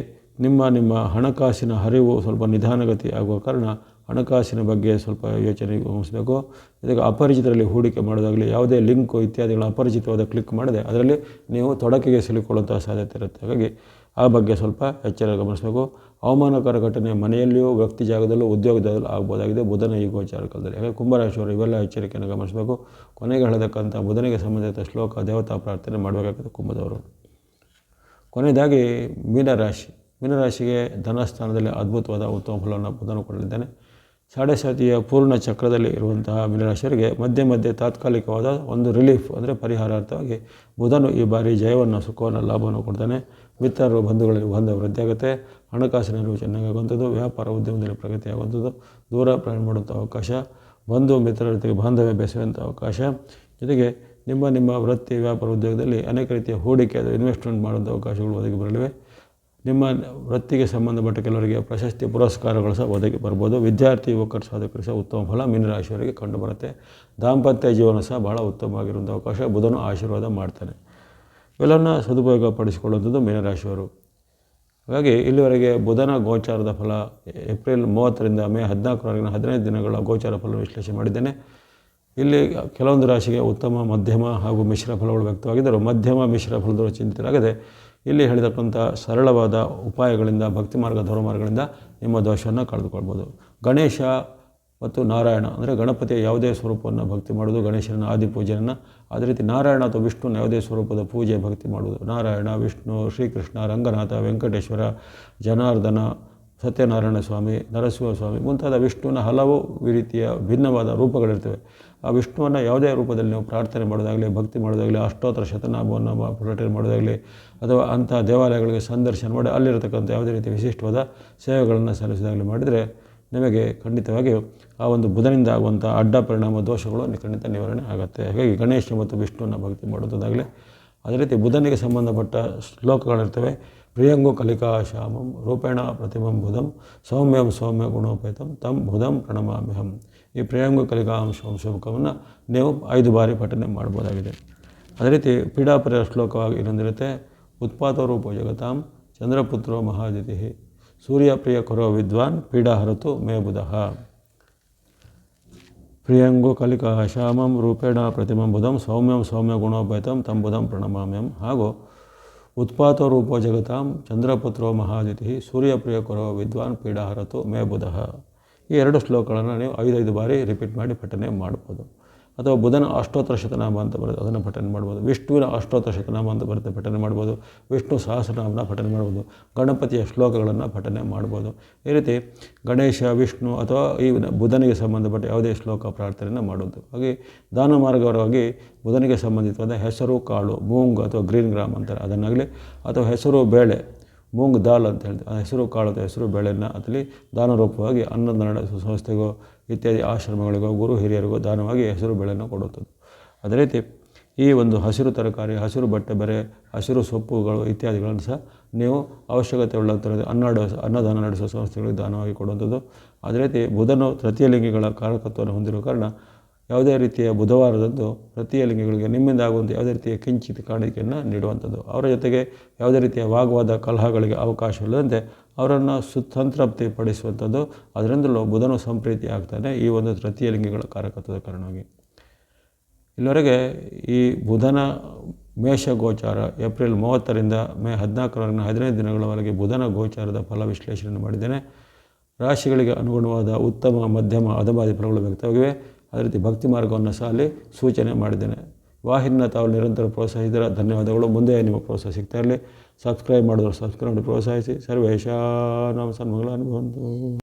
ನಿಮ್ಮ ಹಣಕಾಸಿನ ಹರಿವು ಸ್ವಲ್ಪ ನಿಧಾನಗತಿ ಆಗುವ ಕಾರಣ ಹಣಕಾಸಿನ ಬಗ್ಗೆ ಸ್ವಲ್ಪ ಯೋಚನೆ ಗಮನಿಸಬೇಕು. ಇದಕ್ಕೆ ಅಪರಿಚಿತರಲ್ಲಿ ಹೂಡಿಕೆ ಮಾಡೋದಾಗಲಿ, ಯಾವುದೇ ಲಿಂಕು ಇತ್ಯಾದಿಗಳ ಅಪರಿಚಿತವಾದ ಕ್ಲಿಕ್ ಮಾಡದೆ ಅದರಲ್ಲಿ ನೀವು ತೊಡಕಿಗೆ ಸಿಲುಕೊಳ್ಳುವಂಥ ಸಾಧ್ಯತೆ ಇರುತ್ತೆ. ಹಾಗಾಗಿ ಆ ಬಗ್ಗೆ ಸ್ವಲ್ಪ ಎಚ್ಚರ ಗಮನಿಸಬೇಕು. ಅವಮಾನಕರ ಘಟನೆ ಮನೆಯಲ್ಲಿಯೂ, ವ್ಯಕ್ತಿ ಜಾಗದಲ್ಲೂ, ಉದ್ಯೋಗದಲ್ಲೂ ಆಗ್ಬೋದಾಗಿದೆ ಬುಧನ ಈ ಗೋಚಾರ ಕಾಲದಲ್ಲಿ. ಹಾಗಾಗಿ ಕುಂಭರಾಶಿಯವರು ಇವೆಲ್ಲ ಎಚ್ಚರಿಕೆಯನ್ನು ಗಮನಿಸಬೇಕು. ಕೊನೆಗೆ ಹೇಳತಕ್ಕಂಥ ಬುಧನಿಗೆ ಸಂಬಂಧಿಸಿದ ಶ್ಲೋಕ, ದೇವತಾ ಪ್ರಾರ್ಥನೆ ಮಾಡಬೇಕಾಗುತ್ತೆ ಕುಂಭದವರು. ಕೊನೆಯದಾಗಿ ಮೀನರಾಶಿಗೆ ಧನಸ್ಥಾನದಲ್ಲಿ ಅದ್ಭುತವಾದ ಉತ್ತಮ ಫಲವನ್ನು ಬುಧನು ಕೊಡಲಿದ್ದಾನೆ. ಸಾಡೆಸಾತಿಯ ಪೂರ್ಣ ಚಕ್ರದಲ್ಲಿ ಇರುವಂತಹ ಮೀನರಾಶಿಯವರಿಗೆ ಮಧ್ಯೆ ತಾತ್ಕಾಲಿಕವಾದ ಒಂದು ರಿಲೀಫ್ ಅಂದರೆ ಪರಿಹಾರಾರ್ಥವಾಗಿ ಬುಧನು ಈ ಬಾರಿ ಜಯವನ್ನು, ಸುಖವನ್ನು, ಲಾಭವನ್ನು ಕೊಡ್ತಾನೆ. ಮಿತ್ರರು, ಬಂಧುಗಳಲ್ಲಿ ಬಾಂಧವ್ಯ ವೃದ್ಧಿಯಾಗುತ್ತೆ. ಹಣಕಾಸಿನ ಅರಿವು ಚೆನ್ನಾಗುವಂಥದ್ದು. ವ್ಯಾಪಾರ, ಉದ್ಯಮದಲ್ಲಿ ಪ್ರಗತಿ ಆಗುವಂಥದ್ದು. ದೂರ ಪ್ರಯಾಣ ಮಾಡುವಂಥ ಅವಕಾಶ. ಬಂಧು ಮಿತ್ರರ ಜೊತೆಗೆ ಬಾಂಧವ್ಯ ಬೆಸೆಯುವಂಥ ಅವಕಾಶ. ಜೊತೆಗೆ ನಿಮ್ಮ ವೃತ್ತಿ, ವ್ಯಾಪಾರ, ಉದ್ಯೋಗದಲ್ಲಿ ಅನೇಕ ರೀತಿಯ ಹೂಡಿಕೆ ಅಥವಾ ಇನ್ವೆಸ್ಟ್ಮೆಂಟ್ ಮಾಡುವಂಥ ಅವಕಾಶಗಳು ಒದಗಿ ಬರಲಿವೆ. ನಿಮ್ಮ ವೃತ್ತಿಗೆ ಸಂಬಂಧಪಟ್ಟ ಕೆಲವರಿಗೆ ಪ್ರಶಸ್ತಿ, ಪುರಸ್ಕಾರಗಳು ಸಹ ಒದಗಿ ಬರ್ಬೋದು. ವಿದ್ಯಾರ್ಥಿ, ಯುವಕರು, ಸಾಧಕರು ಸಹ ಉತ್ತಮ ಫಲ ಮೀನರಾಶಿಯವರಿಗೆ ಕಂಡುಬರುತ್ತೆ. ದಾಂಪತ್ಯ ಜೀವನ ಸಹ ಭಾಳ ಉತ್ತಮವಾಗಿರುವಂಥ ಅವಕಾಶ ಬುಧನು ಆಶೀರ್ವಾದ ಮಾಡ್ತಾನೆ. ಇವೆಲ್ಲವನ್ನು ಸದುಪಯೋಗ ಪಡಿಸಿಕೊಳ್ಳುವಂಥದ್ದು ಮೀನರಾಶಿಯವರು. ಹಾಗಾಗಿ ಇಲ್ಲಿವರೆಗೆ ಬುಧನ ಗೋಚಾರದ ಫಲ ಏಪ್ರಿಲ್ 30ರಿಂದ ಮೇ 14ರವರೆಗಿನ 15 ದಿನಗಳ ಗೋಚಾರ ಫಲ ವಿಶ್ಲೇಷಣೆ ಮಾಡಿದ್ದೇನೆ. ಇಲ್ಲಿ ಕೆಲವೊಂದು ರಾಶಿಗೆ ಉತ್ತಮ, ಮಧ್ಯಮ ಹಾಗೂ ಮಿಶ್ರ ಫಲಗಳು ವ್ಯಕ್ತವಾಗಿದ್ದರೂ ಮಧ್ಯಮ, ಮಿಶ್ರ ಫಲದವರು ಚಿಂತಿತರಾಗದೆ ಇಲ್ಲಿ ಹೇಳಿದಕ್ಕಂಥ ಸರಳವಾದ ಉಪಾಯಗಳಿಂದ, ಭಕ್ತಿ ಮಾರ್ಗ, ಧರ್ಮಮಾರ್ಗಗಳಿಂದ ನಿಮ್ಮ ದೋಷವನ್ನು ಕಳೆದುಕೊಳ್ಬೋದು. ಗಣೇಶ ಮತ್ತು ನಾರಾಯಣ ಅಂದರೆ ಗಣಪತಿಯ ಯಾವುದೇ ಸ್ವರೂಪವನ್ನು ಭಕ್ತಿ ಮಾಡುವುದು, ಗಣೇಶನ ಆದಿ ಪೂಜೆಯನ್ನು. ಅದೇ ರೀತಿ ನಾರಾಯಣ ಅಥವಾ ವಿಷ್ಣುನ ಯಾವುದೇ ಸ್ವರೂಪದ ಪೂಜೆ ಭಕ್ತಿ ಮಾಡುವುದು. ನಾರಾಯಣ, ವಿಷ್ಣು, ಶ್ರೀಕೃಷ್ಣ, ರಂಗನಾಥ, ವೆಂಕಟೇಶ್ವರ, ಜನಾರ್ದನ, ಸತ್ಯನಾರಾಯಣ ಸ್ವಾಮಿ, ನರಸಿಂಹಸ್ವಾಮಿ ಮುಂತಾದ ವಿಷ್ಣುವಿನ ಹಲವು ರೀತಿಯ ಭಿನ್ನವಾದ ರೂಪಗಳಿರ್ತವೆ. ಆ ವಿಷ್ಣುವನ್ನು ಯಾವುದೇ ರೂಪದಲ್ಲಿ ನೀವು ಪ್ರಾರ್ಥನೆ ಮಾಡೋದಾಗಲಿ, ಭಕ್ತಿ ಮಾಡೋದಾಗಲಿ, ಅಷ್ಟೋತ್ತರ ಶತನಾಮವನ್ನು ಪ್ರಾರ್ಥನೆ ಮಾಡೋದಾಗಲಿ, ಅಥವಾ ಅಂಥ ದೇವಾಲಯಗಳಿಗೆ ಸಂದರ್ಶನ ಮಾಡಿ ಅಲ್ಲಿರತಕ್ಕಂಥ ಯಾವುದೇ ರೀತಿಯ ವಿಶಿಷ್ಟವಾದ ಸೇವೆಗಳನ್ನು ಸಲ್ಲಿಸೋದಾಗಲಿ ಮಾಡಿದರೆ ನಿಮಗೆ ಖಂಡಿತವಾಗಿಯೂ ಆ ಒಂದು ಬುಧನಿಂದ ಆಗುವಂಥ ಅಡ್ಡ ಪರಿಣಾಮ ದೋಷಗಳು ಖಂಡಿತ ನಿವಾರಣೆ ಆಗುತ್ತೆ. ಹಾಗಾಗಿ ಗಣೇಶ ಮತ್ತು ವಿಷ್ಣುವನ್ನು ಭಕ್ತಿ ಮಾಡೋದಾಗಲಿ. ಅದೇ ರೀತಿ ಬುಧನಿಗೆ ಸಂಬಂಧಪಟ್ಟ ಶ್ಲೋಕಗಳಿರ್ತವೆ. ಪ್ರಿಯಂಗು ಕಲಿಕಾ ಶ್ಯಾಮಂ ರೂಪೇಣ ಪ್ರತಿಮಂ ಬುಧಂ ಸೌಮ್ಯಂ ಸೌಮ್ಯ ಗುಣೋಪೇತಂ ತಂ ಬುಧಂ ಪ್ರಣಮಾಮ್ಯಹಂ. ಈ ಪ್ರಿಯಂಗು ಕಲಿಕಾಂ ಶ್ಲೋಕವನ್ನು ನೀವು 5 ಬಾರಿ ಪಠನೆ ಮಾಡ್ಬೋದಾಗಿದೆ. ಅದೇ ರೀತಿ ಪೀಡಾಪರಿಹಾರ ಶ್ಲೋಕವಾಗಿ ಇನ್ನೊಂದಿರುತ್ತೆ. ಉತ್ಪಾತೋ ರೂಪೋ ಜಗತಾಂ ಚಂದ್ರಪುತ್ರೋ ಮಹಾದಿತಿ ಸೂರ್ಯಪ್ರಿಯ ಕರೋ ವಿದ್ವಾನ್ ಪೀಡಾಹರತು ಮೇ ಬುಧಃ. ಪ್ರಿಯಂಗು ಕಲಿಕಾ ಶ್ಯಾಮಂ ರೂಪೇಣ ಪ್ರತಿಮಂ ಬುಧಂ ಸೌಮ್ಯಂ ಸೌಮ್ಯ ಗುಣೋಪೇತಂ ತಂ ಬುಧಂ ಪ್ರಣಮಾಮ್ಯಂ. ಹಾಗೂ ಉತ್ಪಾತೋ ರೂಪೋ ಜಗತಾಂ ಚಂದ್ರಪುತ್ರೋ ಮಹಾದಿತಿ ಸೂರ್ಯಪ್ರಿಯ ಕರೋ ವಿದ್ವಾನ್ ಪೀಡಾಹರತು ಮೇ ಬುಧಃ. ಈ 2 ಶ್ಲೋಕಗಳನ್ನು ನೀವು 5 ಬಾರಿ ರಿಪೀಟ್ ಮಾಡಿ ಪಠನೆ ಮಾಡ್ಬೋದು. ಅಥವಾ ಬುಧನ ಅಷ್ಟೋತ್ತರ ಶತನಾಮ ಅಂತ ಬರುತ್ತೆ, ಅದನ್ನು ಪಠನೆ ಮಾಡ್ಬೋದು. ವಿಷ್ಣುವಿನ ಅಷ್ಟೋತ್ತರ ಶತನಾಮ ಅಂತ ಬರುತ್ತೆ, ಪಠನೆ ಮಾಡ್ಬೋದು. ವಿಷ್ಣು ಸಹಸ್ರನಾಮನ ಪಠನೆ ಮಾಡ್ಬೋದು. ಗಣಪತಿಯ ಶ್ಲೋಕಗಳನ್ನು ಪಠನೆ ಮಾಡ್ಬೋದು. ಈ ರೀತಿ ಗಣೇಶ, ವಿಷ್ಣು ಅಥವಾ ಈ ಬುಧನಿಗೆ ಸಂಬಂಧಪಟ್ಟ ಯಾವುದೇ ಶ್ಲೋಕ ಪ್ರಾರ್ಥನೆಯನ್ನು ಮಾಡೋದು. ಹಾಗೆ ದಾನ ಮಾರ್ಗವಾಗಿ ಬುಧನಿಗೆ ಸಂಬಂಧಿತವಾದ ಹೆಸರು ಕಾಳು, ಮೂಂಗ್ ಅಥವಾ ಗ್ರೀನ್ ಗ್ರಾಮ್ ಅಂತಾರೆ, ಅದನ್ನಾಗಲಿ, ಅಥವಾ ಹೆಸರು ಬೇಳೆ, ಮೂಂಗ್ ದಾಲ್ ಅಂತ ಹೇಳ್ತೀವಿ, ಆ ಹೆಸರು ಕಾಳು ಅಥವಾ ಹೆಸರು ಬೇಳೆಯನ್ನು ಅದರಲ್ಲಿ ದಾನರೂಪವಾಗಿ ಅನ್ನದಾನ ಸಂಸ್ಥೆಗೋ ಇತ್ಯಾದಿ ಆಶ್ರಮಗಳಿಗೋ ಗುರು ಹಿರಿಯರಿಗೋ ದಾನವಾಗಿ ಹೆಸರು ಬೇಳೆಯನ್ನು ಕೊಡುತ್ತದೆ. ಅದೇ ರೀತಿ ಈ ಒಂದು ಹಸಿರು ತರಕಾರಿ, ಹಸಿರು ಬಟ್ಟೆ ಬರೆ, ಹಸಿರು ಸೊಪ್ಪುಗಳು ಇತ್ಯಾದಿಗಳನ್ನು ಸಹ ನೀವು ಅವಶ್ಯಕತೆ ಉಳ್ಳ ಅನ್ನದಾನ ನಡೆಸುವ ಸಂಸ್ಥೆಗಳಿಗೆ ದಾನವಾಗಿ ಕೊಡುವಂಥದ್ದು. ಅದೇ ರೀತಿ ಬುಧನು ತೃತೀಯ ಲಿಂಗಿಗಳ ಕಾರಕತ್ವವನ್ನು ಹೊಂದಿರುವ ಕಾರಣ ಯಾವುದೇ ರೀತಿಯ ಬುಧವಾರದಂದು ತೃತೀಯ ಲಿಂಗಿಗಳಿಗೆ ನಿಮ್ಮಿಂದ ಆಗುವಂಥ ಯಾವುದೇ ರೀತಿಯ ಕಿಂಚಿತ್ ಕಾಣಿಕೆಯನ್ನು ನೀಡುವಂಥದ್ದು. ಅವರ ಜೊತೆಗೆ ಯಾವುದೇ ರೀತಿಯ ವಾಗ್ವಾದ ಕಲಹಗಳಿಗೆ ಅವಕಾಶವಿಲ್ಲದಂತೆ ಅವರನ್ನು ಸಂತೃಪ್ತಿ ಪಡಿಸುವಂಥದ್ದು. ಅದರಿಂದಲೂ ಬುಧನು ಸಂಪ್ರೀತಿ ಆಗ್ತಾನೆ ಈ ಒಂದು ತೃತೀಯ ಲಿಂಗಿಗಳ ಕಾರಕತ್ವದ ಕಾರಣವಾಗಿ. ಇಲ್ಲಿವರೆಗೆ ಈ ಬುಧನ ಮೇಷ ಗೋಚಾರ ಏಪ್ರಿಲ್ 30ರಿಂದ ಮೇ 14ರವರೆಗಿನ 15 ದಿನಗಳವರೆಗೆ ಬುಧನ ಗೋಚಾರದ ಫಲ ವಿಶ್ಲೇಷಣೆ ಮಾಡಿದ್ದೇನೆ. ರಾಶಿಗಳಿಗೆ ಅನುಗುಣವಾದ ಉತ್ತಮ, ಮಧ್ಯಮ, ಅಧಮಾದಿ ಫಲಗಳು ವ್ಯಕ್ತವಾಗಿವೆ. ಅದೇ ರೀತಿ ಭಕ್ತಿ ಮಾರ್ಗವನ್ನು ಸಹ ಅಲ್ಲಿ ಸೂಚನೆ ಮಾಡಿದ್ದೇನೆ. ವಾಹಿನಿನ ತಾವು ನಿರಂತರ ಪ್ರೋತ್ಸಾಹಿಸಿದರೆ ಧನ್ಯವಾದಗಳು. ಮುಂದೆ ನಿಮ್ಮ ಪ್ರೋತ್ಸಾಹ ಸಿಗ್ತಾ ಇರಲಿ. ಸಬ್ಸ್ಕ್ರೈಬ್ ಮಾಡಿದ್ರು ಸಬ್ಸ್ಕ್ರೈಬ್ ಮಾಡಿ ಪ್ರೋತ್ಸಾಹಿಸಿ. ಸರ್ವೇಶಾನಾಂ ಸನ್ಮಂಗಳಾನಿ ಭವಂತು.